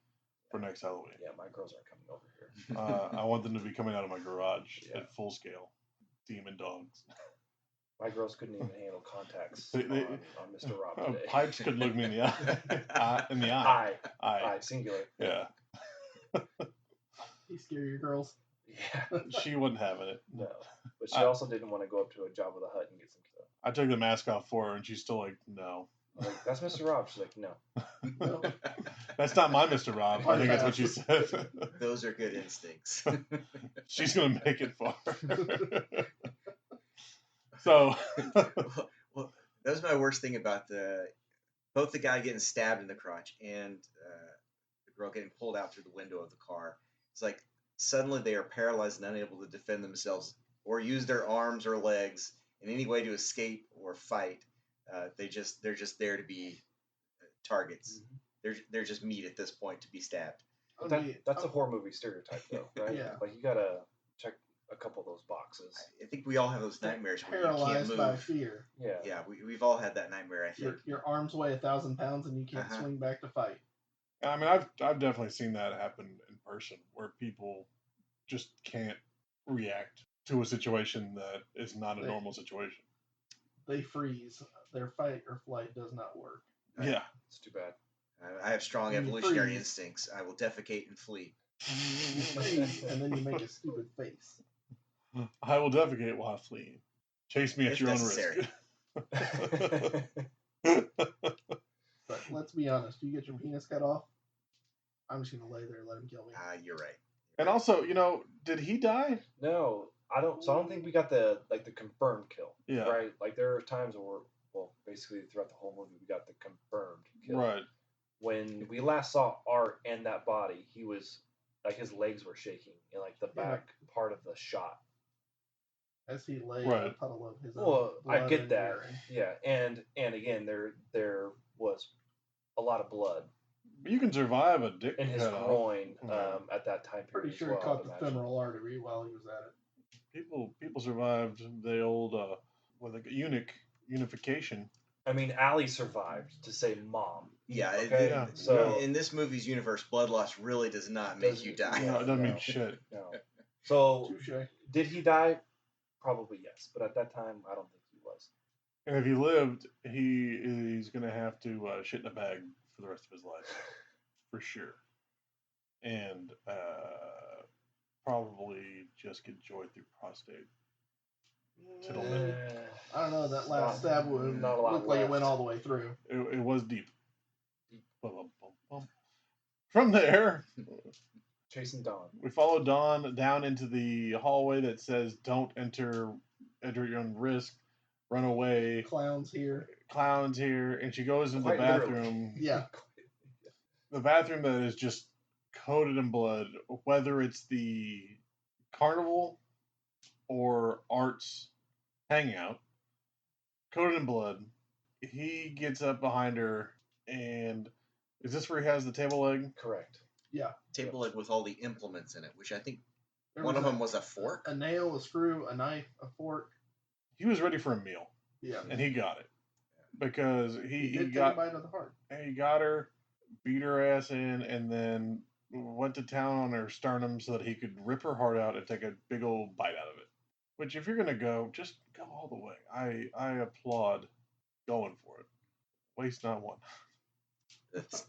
for next Halloween. Yeah, my girls aren't coming over here. I want them to be coming out of my garage Yeah. at full scale. Demon dogs. My girls couldn't even handle contacts They- on Mr. Rob today. Pipes could look me in the eye. In the eye. Eye, singular. Yeah. He scare your girls. Yeah, She wasn't having it. no. But she I- also didn't want to go up to a Jabba the Hutt and get some stuff. I took the mask off for her, and she's still like, no. I'm like, that's Mr. Rob. She's like, no. No. That's not my Mr. Rob. I think that's what she said. Those are good instincts. She's going to make it far. So, well, that was my worst thing about both the guy getting stabbed in the crotch and the girl getting pulled out through the window of the car. It's like suddenly they are paralyzed and unable to defend themselves or use their arms or legs in any way to escape or fight. They're just there to be targets. They're just meat at this point to be stabbed. But that's a horror movie stereotype, though, right? Yeah. Like, you gotta check a couple of those boxes. I think we all have those nightmares where you can't Paralyzed by move. fear. Yeah. Yeah, we've all had that nightmare. I think. Your arms weigh 1,000 pounds and you can't Uh-huh. swing back to fight. I mean, I've definitely seen that happen in person where people just can't react to a situation that is not a They- normal situation. They freeze. Their fight or flight does not work. Right. Yeah. It's too bad. I have strong When you evolutionary freeze. instincts. I will defecate and flee. You freeze and then you make a stupid face. I will defecate while fleeing. Chase me at If your necessary. own risk. But let's be honest, you get your penis cut off, I'm just gonna lay there and let him kill me. You're right. And also, did he die? No, I don't. So I don't think we got the confirmed kill. Yeah. Right. Like, there are times where, basically throughout the whole movie, we got the confirmed kill. Right. When we last saw Art and that body, he was like, his legs were shaking in like the Yeah. back part of the shot. As he lay in a Right. puddle of his own Well, I blood get and that. urine. Yeah, and again, there was a lot of blood But you can survive a dick in his cut off. groin Yeah. at that time period. Pretty as sure well, he caught I'd the imagine. femoral artery while he was at it. People survived the old unification. I mean, Allie survived to say mom. Yeah. Okay, Yeah. so in this movie's universe, blood loss really does not make Doesn't- you die. No, it doesn't no. mean shit. no. So Touche. did he die? Probably yes, but at that time, I don't think he was. And if he lived, he's gonna have to shit in a bag for the rest of his life, for sure. And probably just get joy through prostate. Tittle nipple. I don't know, that last stab wound not a lot looked like it left. went all the way through. It was deep. Bum, bum, bum, bum. From there, Chasing Dawn. we follow Dawn down into the hallway that says "Don't enter at your own risk. Run away. Clowns here. Clowns here." And she goes into the Quite literally. bathroom. Yeah. The bathroom that is just coated in blood, whether it's the carnival or Art's hangout, coated in blood. He gets up behind her, and is this where he has the table leg? Correct. Yeah. Table leg with all the implements in it, which I think There one was of them was a fork. a nail, a screw, a knife, a fork. He was ready for a meal, Yeah. and he got it because He he did take got a bite of the heart. he got her, beat her ass in, and then went to town on her sternum so that he could rip her heart out and take a big old bite out of it. Which, if you're gonna go, just go all the way. I applaud going for it. Waste not one.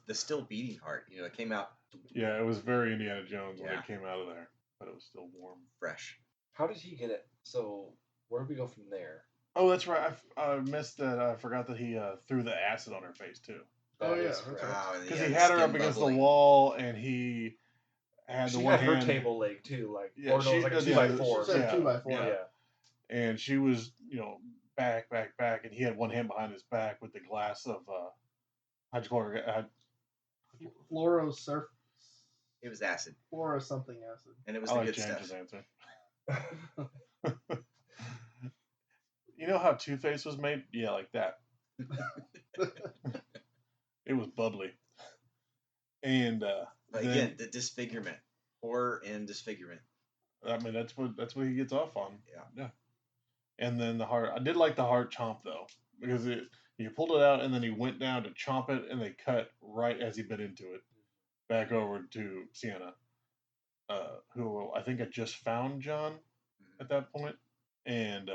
The still beating heart. You know, it came out Yeah, it was very Indiana Jones when Yeah. it came out of there, but it was still warm. fresh. How did he get it? So where do we go from there? Oh, that's right. I missed that. I forgot that he threw the acid on her face too. Oh, That yeah, is that's correct. right. Wow, Because yeah, he the had her skin up against bubbling. the wall, and he had the She one had her hand. table leg too, like Yeah, or no, she it was like a did, 2x4. She said Yeah, 2x4. Yeah. And she was, back, and he had one hand behind his back with the glass of hydrochloric. Fluoro surf. It was acid, Fluoro something acid. and it was I the like good James's stuff. answer. You know how Toothpaste was made? Yeah, like that. It was bubbly. And But then, again, the disfigurement, horror and disfigurement. I mean, that's what he gets off on. Yeah. And then the heart. I did like the heart chomp though, because he pulled it out and then he went down to chomp it, and they cut right as he bit into it, back over to Sienna, who I think had just found John at that point, and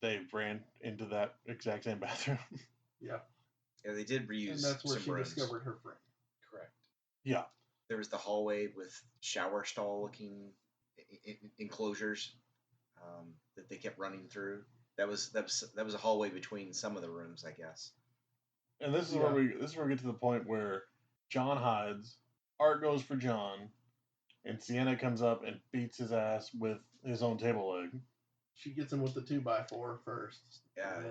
they ran into that exact same bathroom. Yeah. Yeah, they did reuse And that's where some she rooms. discovered her friend. Correct. Yeah. There was the hallway with shower stall looking enclosures that they kept running through. That was a hallway between some of the rooms, I guess. And this is where we get to the point where John hides, Art goes for John, and Sienna comes up and beats his ass with his own table leg. She gets him with the 2x4 first. Yeah. And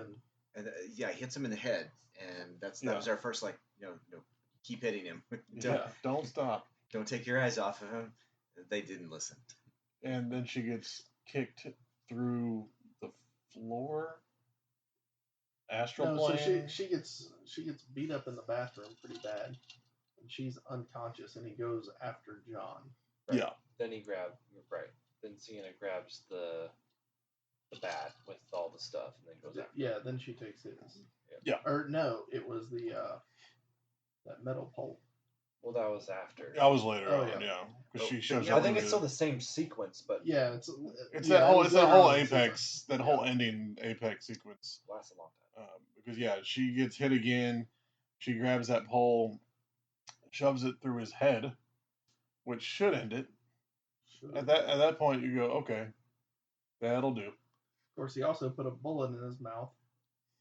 then And hits him in the head, and that was our first keep hitting him. Don't stop. Don't take your eyes off of him. They didn't listen. And then she gets kicked through the floor. Astral so plane. she gets beat up in the bathroom pretty bad, and she's unconscious. And he goes after John. Right. Yeah. Then Then Sienna grabs the bat with all the stuff, and then goes after. Yeah. Then she takes his. Yeah. Or no, it was the that metal pole. Well, that was after. I was later Oh, on, yeah. because she shows I up. think in it's still the same sequence, but Yeah, It's yeah, that it whole was it's that later whole on in the Apex sequence. that whole ending Apex sequence. lasts a long time. Because she gets hit again. She grabs that pole, shoves it through his head, which should end it. Sure. At that point, you go, okay, that'll do. Of course, he also put a bullet in his mouth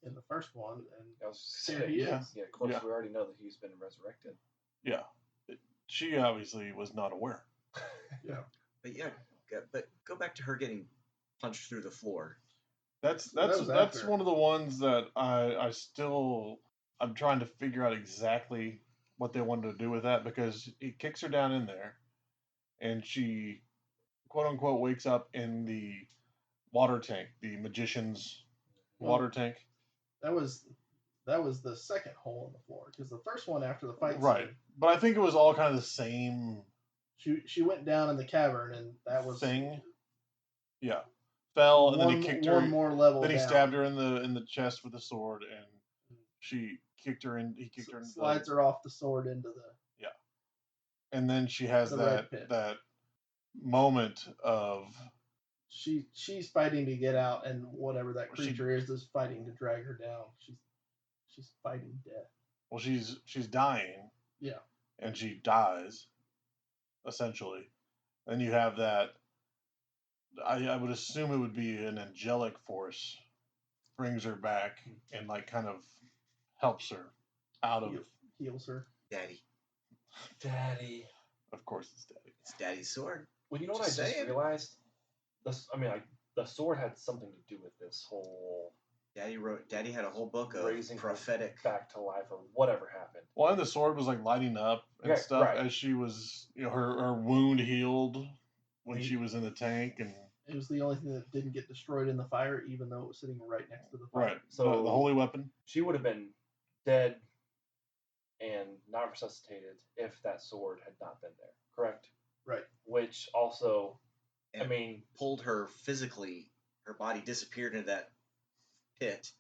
in the first one, and I was there saying, he Yeah. is. yeah, of course, Yeah. we already know that he's been resurrected. Yeah, she obviously was not aware. But go back to her getting punched through the floor. That's That was after. one of the ones that I'm trying to figure out exactly what they wanted to do with that, because he kicks her down in there, and she quote unquote wakes up in the water tank, the magician's water tank. That was the second hole in the floor, because the first one after the fight Right. scene, But I think it was all kind of the same she went down in the cavern, and that was thing. Yeah. Fell, and then he kicked her. one more level. Then he down. stabbed her in the chest with a sword, and she kicked her in. He kicked her in. Slides her off the sword into the. And then she has the red pit. that moment of She's fighting to get out, and whatever that creature is fighting to drag her down. She's fighting death. well, she's dying. Yeah. And she dies, essentially. Then you have that. I would assume it would be an angelic force brings her back and kind of helps her out of. Heals her. Daddy. Of course, it's Daddy. It's Daddy's sword. Well, you know what Just I just saying. realized? The sword had something to do with this whole Daddy had a whole book of raising her prophetic. back to life or whatever happened. Well, and the sword was lighting up and Yeah, stuff right. as she was, her wound healed when she was in the tank, and It was the only thing that didn't get destroyed in the fire, even though it was sitting right next to the fire. Right. So- the holy weapon. She would have been dead and not resuscitated if that sword had not been there. Correct. Right. Which also, And I mean, pulled her physically. Her body disappeared into that pit,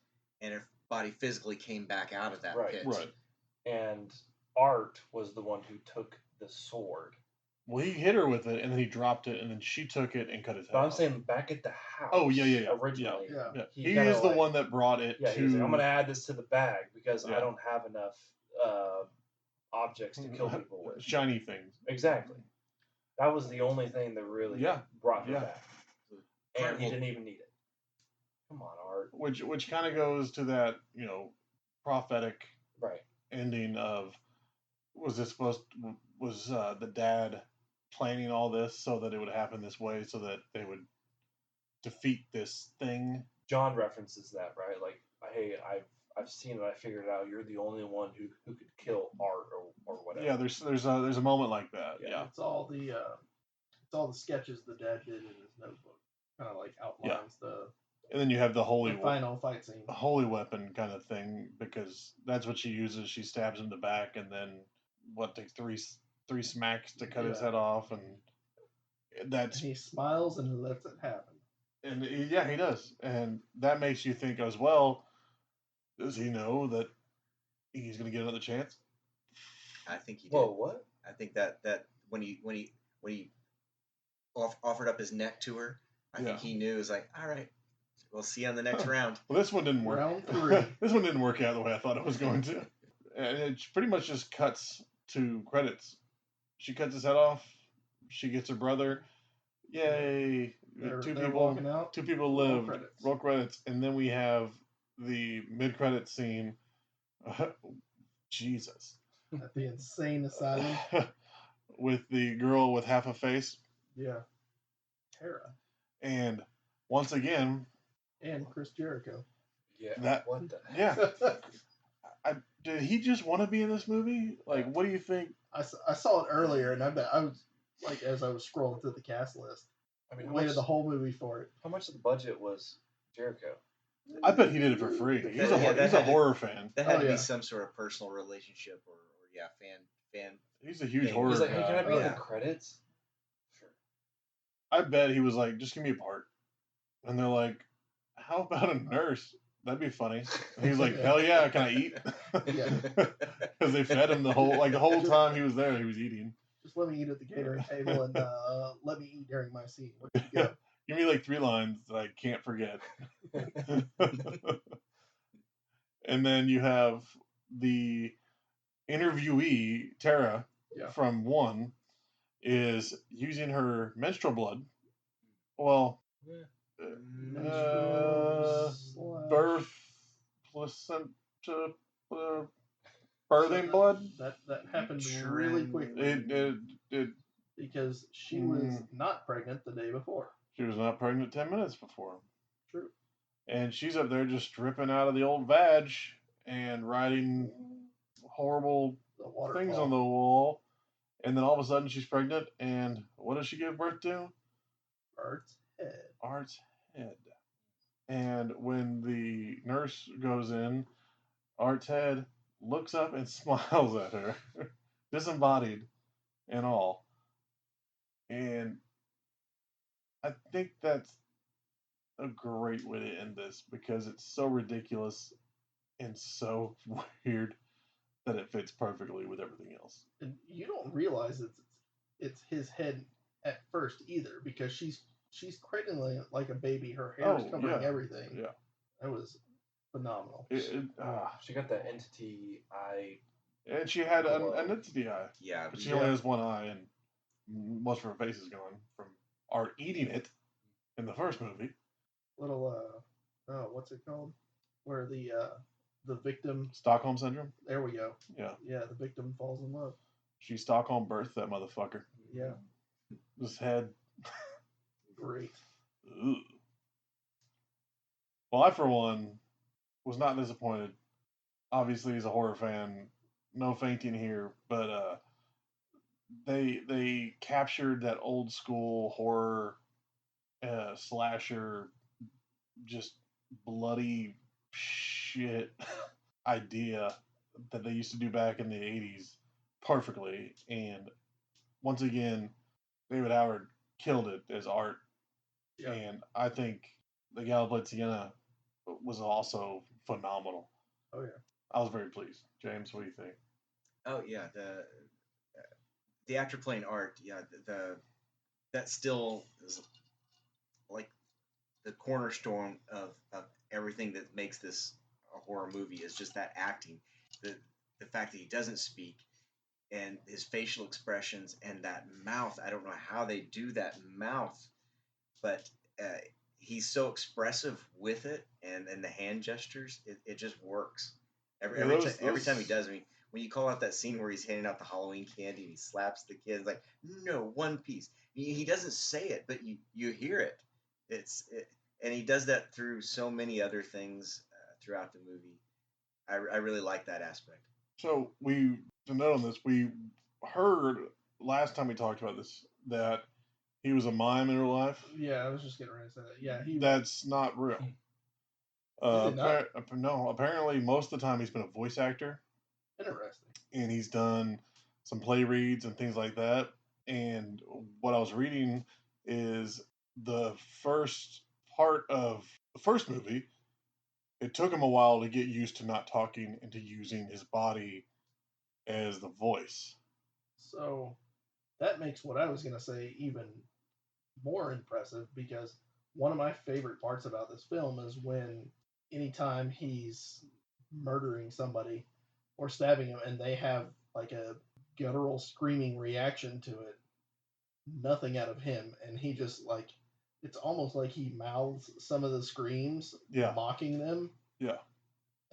and her body physically came back out of that Right. pit. Right. and Art was the one who took the sword. Well, he hit her with it, and then he dropped it, and then she took it and cut his head But I'm off. saying back at the house. Oh, yeah. Originally, Yeah. He kinda is the like- one that brought it Yeah, to. he was like, I'm gonna add this to the bag because Yeah. I don't have enough objects to kill people with. Shiny things. Exactly. That was the only thing that really Yeah. brought her Yeah. back, and he Carnival- didn't even need it. Come on, Art. Which kind of goes to that, prophetic Right. ending of, was the dad planning all this so that it would happen this way, so that they would defeat this thing? John references that, right? Like, hey, I've seen it. I figured it out. You're the only one who could kill Art or whatever. Yeah, there's a moment like that. Yeah. Yeah. It's all the sketches the dad did in his notebook. Kind of like outlines And then you have the the final fight scene. holy weapon kind of thing, because that's what she uses. She stabs him in the back, and then takes three smacks to cut his Yeah. head off, and that's He smiles and lets it happen. and yeah, he does, and that makes you think as well. Does he know that he's going to get another chance? I think he did. Whoa, what? I think that when he offered up his neck to her, I Yeah. think he knew. It was like, all right, we'll see you on the next round. Well, this one didn't work. Round 3. This one didn't work out the way I thought it was going to, and it pretty much just cuts to credits. She cuts his head off. She gets her brother. Yay! They're walking out. Two people Roll lived. credits. Roll credits, and then we have the mid-credit scene. Jesus. At the insane asylum. With the girl with half a face, Yeah. Tara. and once again, And Chris Jericho. Yeah. That- What the? yeah. Did he just want to be in this movie? Like, what do you think? I saw it earlier, and I was like, as I was scrolling through the cast list, I mean, waited the whole movie for it. how much of the budget was Jericho? I bet he did it for free. He's Yeah, a that he's a had to- horror fan. That had Oh, to yeah. be some sort of personal relationship, or fan. He's a huge He's horror He's like, hey, guy. can I be in Yeah. the credits? Sure. I bet he was like, just give me a part. And they're like, how about a nurse? That'd be funny. And he's like, hell yeah, can I eat? Yeah. Because they fed him the whole time he was there, he was eating. Just let me eat at the catering table and let me eat during my scene. Where you go? Give me like 3 lines that I can't forget. And then you have the interviewee, Tara, Yeah. from 1, is using her menstrual blood. Well, Slash- birth, placenta, birthing blood. That happened really quickly It because she was not pregnant the day before. She was not pregnant 10 minutes before. True. And she's up there just dripping out of the old vag and writing horrible The waterfall. things on the wall. And then all of a sudden she's pregnant. And what does she give birth to? Art's head. Art's head. And when the nurse goes in, Art's head looks up and smiles at her, disembodied and all. And I think that's a great way to end this because it's so ridiculous and so weird that it fits perfectly with everything else. And you don't realize it's his head at first either because she's cradling it like a baby. Her hair is Oh, covering yeah. everything. Yeah. That was phenomenal. She got that entity eye. And she had Glow. an entity eye. Yeah, But she only has one eye, and most of her face is gone from Art eating it in the first movie. Little what's it called? Where the victim. Stockholm Syndrome? There we go. Yeah. Yeah, the victim falls in love. She Stockholm birthed that motherfucker. Yeah, This head. great. Ugh. Well, I, for one, was not disappointed. Obviously, as a horror fan, no fainting here, but they captured that old school horror slasher, just bloody shit idea that they used to do back in the 80s perfectly. And once again, David Howard killed it as art. Yeah. And I think The Gal Who Played Sienna was also phenomenal. Oh yeah. I was very pleased. James, what do you think? Oh yeah, the actor playing Art, yeah, that still is like the cornerstone of everything that makes this a horror movie is just that acting, the fact that he doesn't speak and his facial expressions and that mouth. I don't know how they do that mouth, but he's so expressive with it and the hand gestures. It just works. Every time he does. I mean, when you call out that scene where he's handing out the Halloween candy and he slaps the kid, like no, one piece. He doesn't say it, but you hear it. And he does that through so many other things throughout the movie. I really like that aspect. So to note on this, we heard last time we talked about this that he was a mime in real life. Yeah, I was just getting ready to say that. Yeah, That's not real. Is it not? No, apparently most of the time he's been a voice actor, Interesting. and he's done some play reads and things like that. And what I was reading is the first part of the first movie, it took him a while to get used to not talking and to using his body as the voice. So that makes what I was gonna say even more impressive because one of my favorite parts about this film is when anytime he's murdering somebody or stabbing him and they have like a guttural screaming reaction to it, nothing out of him, and he just like it's almost like he mouths some of the screams, Yeah. mocking them, Yeah.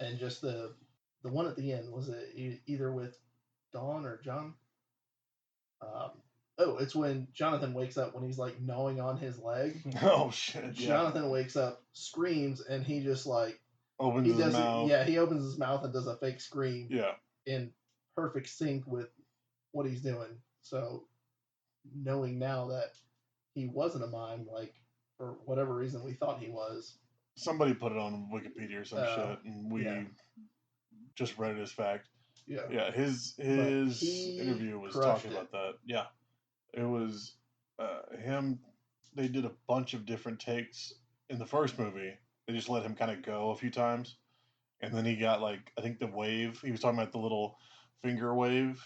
and just the one at the end was it either with Dawn or John? Oh, it's when Jonathan wakes up when he's like gnawing on his leg. Oh shit! Yeah. Jonathan wakes up, screams, and he just like Opens he his does mouth. it. Yeah, he opens his mouth and does a fake scream. Yeah. In perfect sync with what he's doing. So knowing now that he wasn't a mime, like for whatever reason we thought he was. Somebody put it on Wikipedia or some shit, and we just read it as fact. Yeah. Yeah, his interview was talking about that. Yeah, it was him. They did a bunch of different takes in the first movie. They just let him kind of go a few times, and then he got like I think the wave. He was talking about the little finger wave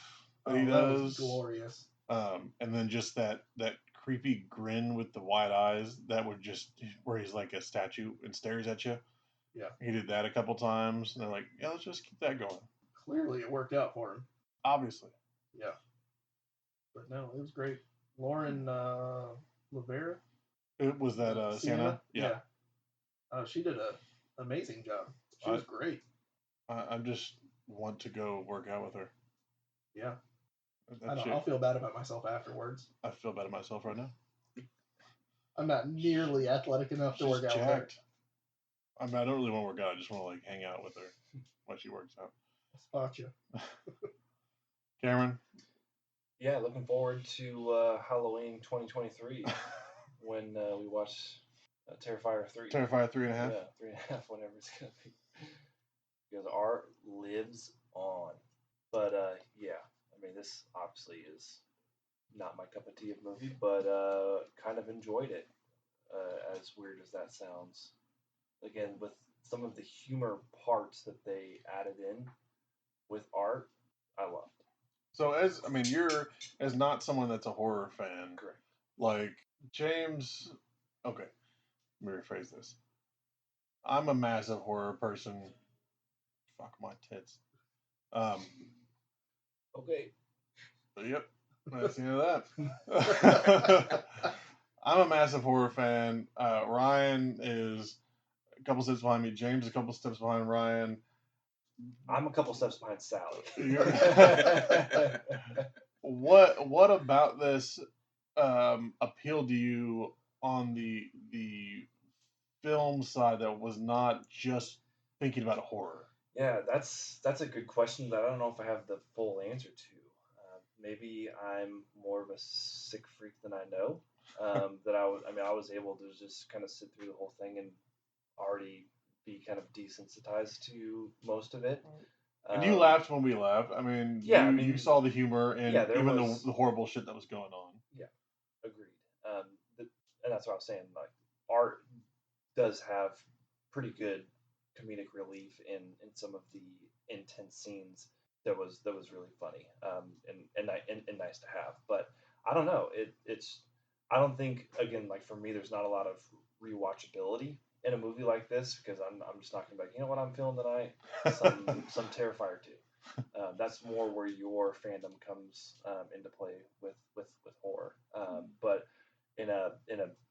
that he That was does. glorious. And then just that creepy grin with the wide eyes that would just where he's like a statue and stares at you. Yeah. He did that a couple times, and they're like, yeah, let's just keep that going. Clearly, it worked out for him. Obviously. Yeah. But no, it was great. Lauren Lavera. It was that Sienna? Yeah. She did an amazing job. She was great. I just want to go work out with her. Yeah. I'll feel bad about myself afterwards. I feel bad about myself right now. I'm not nearly athletic enough to work out with her. I mean, I don't really want to work out. I just want to like hang out with her while she works out. I'll spot you. Cameron? Yeah, looking forward to Halloween 2023 when we watch Terrifier 3. Terrifier 3.5? Yeah, 3.5, whenever it's going to be. Because art lives on. But yeah, I mean, this obviously is not my cup of tea of movie, but kind of enjoyed it, as weird as that sounds. Again, with some of the humor parts that they added in with art, I loved. So you're as not someone that's a horror fan. Correct. Like James, okay, let me rephrase this. I'm a massive horror person. Fuck my tits. Okay. Yep, that's the end of that. I'm a massive horror fan. Ryan is a couple steps behind me. James is a couple steps behind Ryan. I'm a couple steps behind Sally. What about this appealed to you on the film side that was not just thinking about horror? Yeah, that's a good question that I don't know if I have the full answer to. Maybe I'm more of a sick freak than I know. that I was able to just kind of sit through the whole thing and already be kind of desensitized to most of it. And you laughed when we laughed. I mean, Yeah, you saw the humor and yeah, there even was- the horrible shit that was going on. Yeah, agreed. And that's what I was saying. Like, art does have pretty good comedic relief in some of the intense scenes. That was really funny, and nice to have. But I don't know. It's I don't think, again, like for me, there's not a lot of rewatchability in a movie like this, because I'm just not gonna be like, you know what I'm feeling tonight, some Terrifier 2. That's more where your fandom comes into play with horror. But in a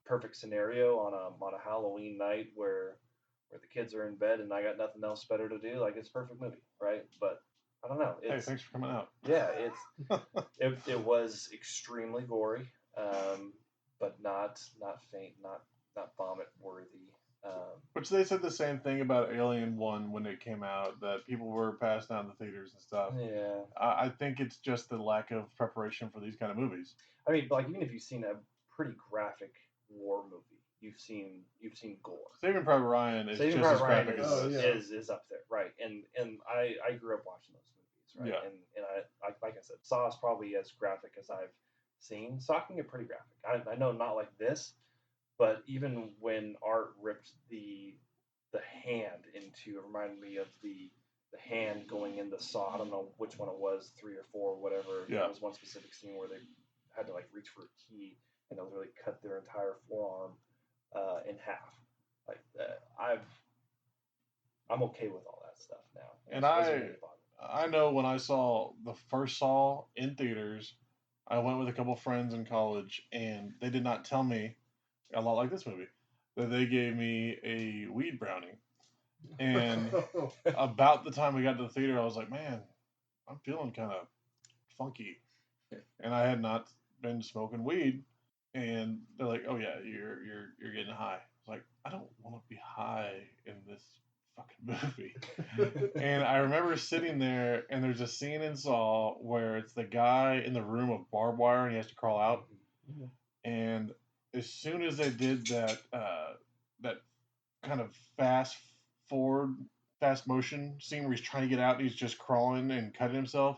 perfect scenario on a Halloween night where the kids are in bed and I got nothing else better to do, like, it's a perfect movie, right? But I don't know. Hey, thanks for coming out. Yeah, it was extremely gory, but not faint, not vomit worthy. Which they said the same thing about Alien 1 when it came out, that people were passing out in the theaters and stuff. Yeah. I think it's just the lack of preparation for these kind of movies. I mean, like, even if you've seen a pretty graphic war movie, you've seen gore. Saving Private Ryan is Saving just as Private Ryan graphic as this. is up there, right? And I grew up watching those movies, right? Yeah. And I like I said, Saw is probably as graphic as I've seen. Saw can get pretty graphic. I know not like this, but even when Art ripped the hand into, it reminded me of the hand going in the saw. I don't know which one it was, 3 or 4, or whatever. Yeah. There was one specific scene where they had to like reach for a key and it literally cut their entire forearm in half. Like, I'm okay with all that stuff now. And I know when I saw the first Saw in theaters, I went with a couple friends in college, and they did not tell me, a lot like this movie, that they gave me a weed brownie. And about the time we got to the theater, I was like, man, I'm feeling kind of funky. And I had not been smoking weed. And they're like, oh yeah, you're getting high. I was like, I don't want to be high in this fucking movie. And I remember sitting there, and there's a scene in Saw where it's the guy in the room of barbed wire, and he has to crawl out. And as soon as they did that kind of fast motion scene where he's trying to get out and he's just crawling and cutting himself,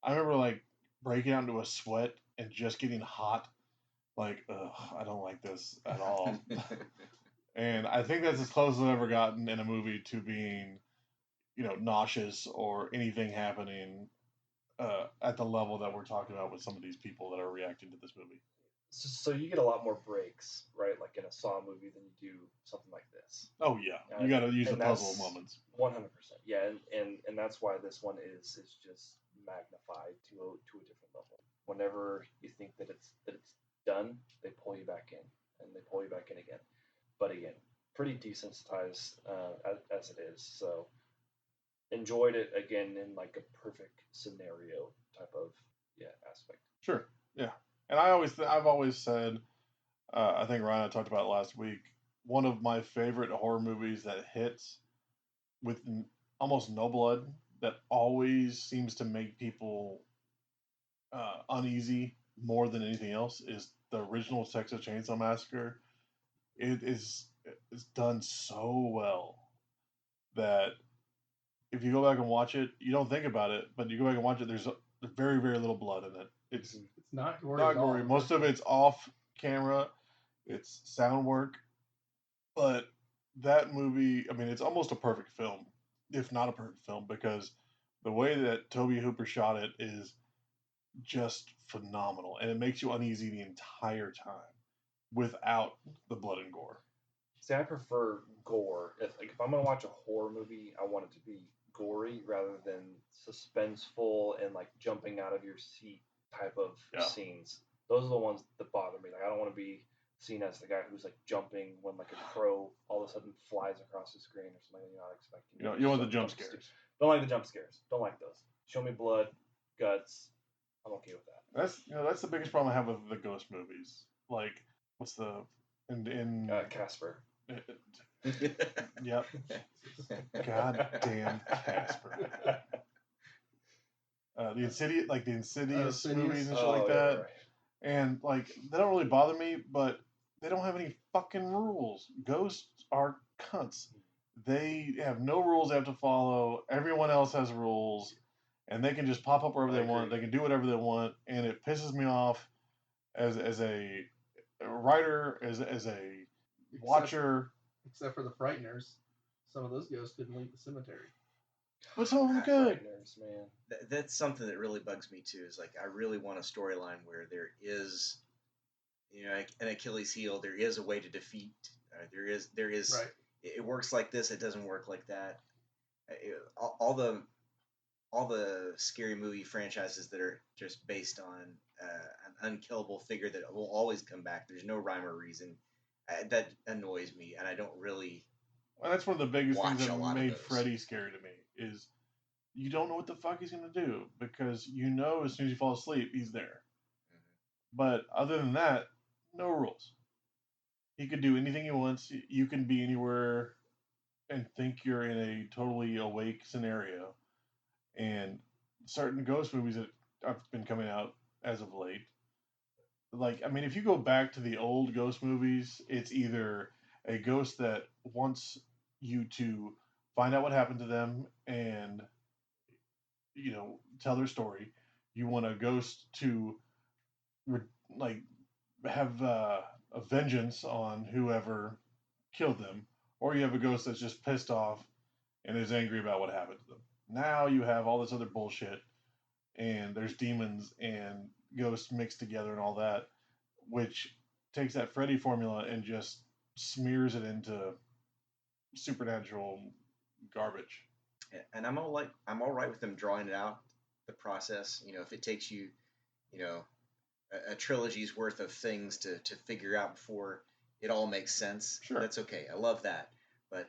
I remember like breaking out into a sweat and just getting hot. Like, ugh, I don't like this at all. And I think that's as close as I've ever gotten in a movie to being, nauseous or anything happening at the level that we're talking about with some of these people that are reacting to this movie. So you get a lot more breaks, right? Like in a Saw movie than you do something like this. Oh yeah, you got to use the puzzle moments. 100%. Yeah, and that's why this one is just magnified to a different level. Whenever you think that it's done, they pull you back in, and they pull you back in again. But again, pretty desensitized as it is. So enjoyed it again in like a perfect scenario type of aspect. Sure. Yeah. And I've always said, I think Ryan and I talked about it last week, one of my favorite horror movies that hits with almost no blood, that always seems to make people uneasy more than anything else, is the original Texas Chainsaw Massacre. It's done so well that if you go back and watch it, you don't think about it, but you go back and watch it, there's very, very little blood in it. It's not gory. Not gory. Most of it's off camera. It's sound work. But that movie, I mean, it's almost a perfect film, if not a perfect film, because the way that Toby Hooper shot it is just phenomenal, and it makes you uneasy the entire time without the blood and gore. See, I prefer gore. If I'm gonna watch a horror movie, I want it to be gory rather than suspenseful and like jumping out of your seat type of scenes. Those are the ones that bother me. Like, I don't want to be seen as the guy who's like jumping when like a crow all of a sudden flies across the screen or something you're not expecting. You want the jump scares. Don't like the jump scares. Don't like those. Show me blood, guts. I'm okay with that. That's the biggest problem I have with the ghost movies. Like, what's the in Casper. Yep. Goddamn Casper. The Insidious movies and shit like that. Right. And like they don't really bother me, but they don't have any fucking rules. Ghosts are cunts. They have no rules they have to follow. Everyone else has rules, and they can just pop up wherever I they want. agree. They can do whatever they want, and it pisses me off as a writer, as a Except, watcher. except for the Frighteners, some of those ghosts couldn't leave the cemetery. But some of them could. Frighteners, man. That's something that really bugs me too. Is like I really want a storyline where there is, an Achilles heel. There is a way to defeat. There is. Right. It works like this. It doesn't work like that. All the scary movie franchises that are just based on an unkillable figure that will always come back. There's no rhyme or reason. That annoys me, and I don't really And that's one of the biggest things watch a that lot of made those. Freddy scary to me is you don't know what the fuck he's gonna do because as soon as you fall asleep he's there. But other than that, no rules. He could do anything he wants. You can be anywhere and think you're in a totally awake scenario. And certain ghost movies that have been coming out as of late, like I mean, if you go back to the old ghost movies, it's either a ghost that wants you to find out what happened to them and tell their story. You want a ghost to like have a vengeance on whoever killed them, or you have a ghost that's just pissed off and is angry about what happened to them. Now you have all this other bullshit, and there's demons and ghosts mixed together and all that, which takes that Freddy formula and just smears it into supernatural garbage. And I'm all right with them drawing it out, the process. If it takes you, you know, a trilogy's worth of things to figure out before it all makes sense. Sure. That's okay. I love that. But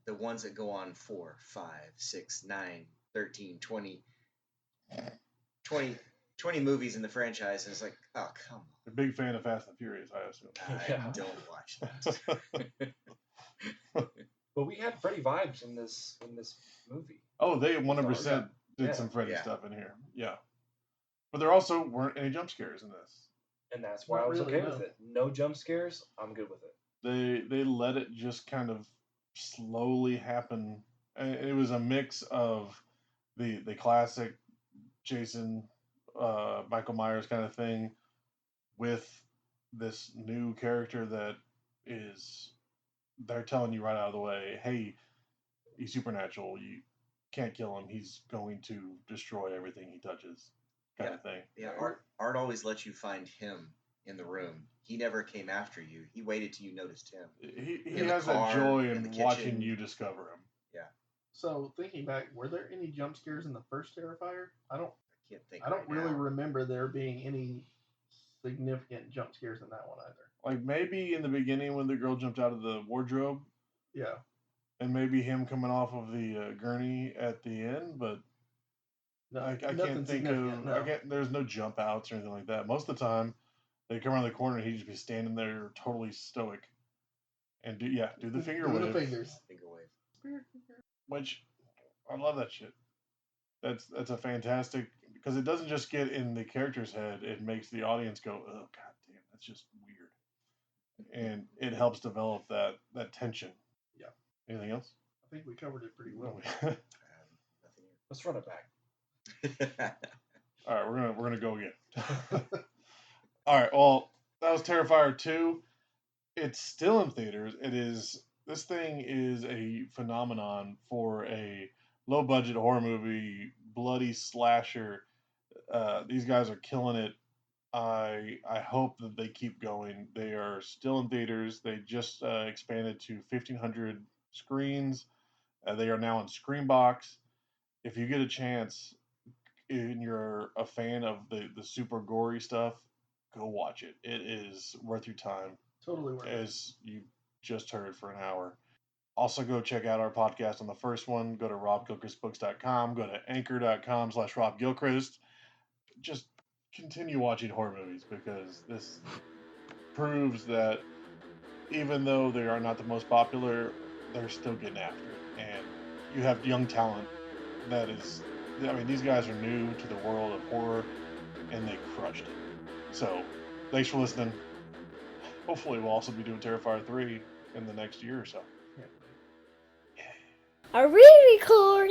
the ones that go on 4, 5, 6, 9, 13, 20, 20 movies in the franchise, and it's like, oh, come on. A big fan of Fast and Furious, I assume. I don't watch that. But we had Freddy vibes in this movie. Oh, they 100% did Yeah. some Freddy Yeah. stuff in here. Yeah. But there also weren't any jump scares in this. And that's why Not I was really, okay no. with it. No jump scares. I'm good with it. They let it just kind of slowly happen. And it was a mix of the classic Jason, Michael Myers kind of thing with this new character that is they're telling you right out of the way, hey, he's supernatural. You can't kill him. He's going to destroy everything he touches, kind of thing. Yeah, Art always lets you find him in the room. He never came after you. He waited till you noticed him. He In the has that car, joy in in the kitchen. watching you discover him. So thinking back, were there any jump scares in the first Terrifier? I don't I don't really now. remember there being any significant jump scares in that one either. Like maybe in the beginning when the girl jumped out of the wardrobe, Yeah. and maybe him coming off of the gurney at the end, but No, I nothing can't think of. significant, no. There's no jump outs or anything like that. Most of the time, they come around the corner and he'd just be standing there totally stoic, and do the finger Do wave, the fingers. Finger wave. which I love that shit. That's a fantastic because it doesn't just get in the character's head; it makes the audience go, "Oh god damn, that's just weird," and it helps develop that tension. Yeah. Anything else? I think we covered it pretty well. Nothing Let's run it back. here. All right, we're gonna go again. All right, well, that was Terrifier 2. It's still in theaters. This thing is a phenomenon for a low budget horror movie, bloody slasher. These guys are killing it. I hope that they keep going. They are still in theaters. They just expanded to 1,500 screens. They are now in Screenbox. If you get a chance and you're a fan of the super gory stuff, go watch it. It is worth your time, Totally worth it. as you just heard, for an hour. Also, go check out our podcast on the first one. Go to robgilchristbooks.com. Go to anchor.com/robgilchrist. Just continue watching horror movies because this proves that even though they are not the most popular, they're still getting after it. And you have young talent that is, I mean, these guys are new to the world of horror and they crushed it. So, thanks for listening. Hopefully, we'll also be doing Terrifier 3 in the next year or so. Yeah. Are we recording?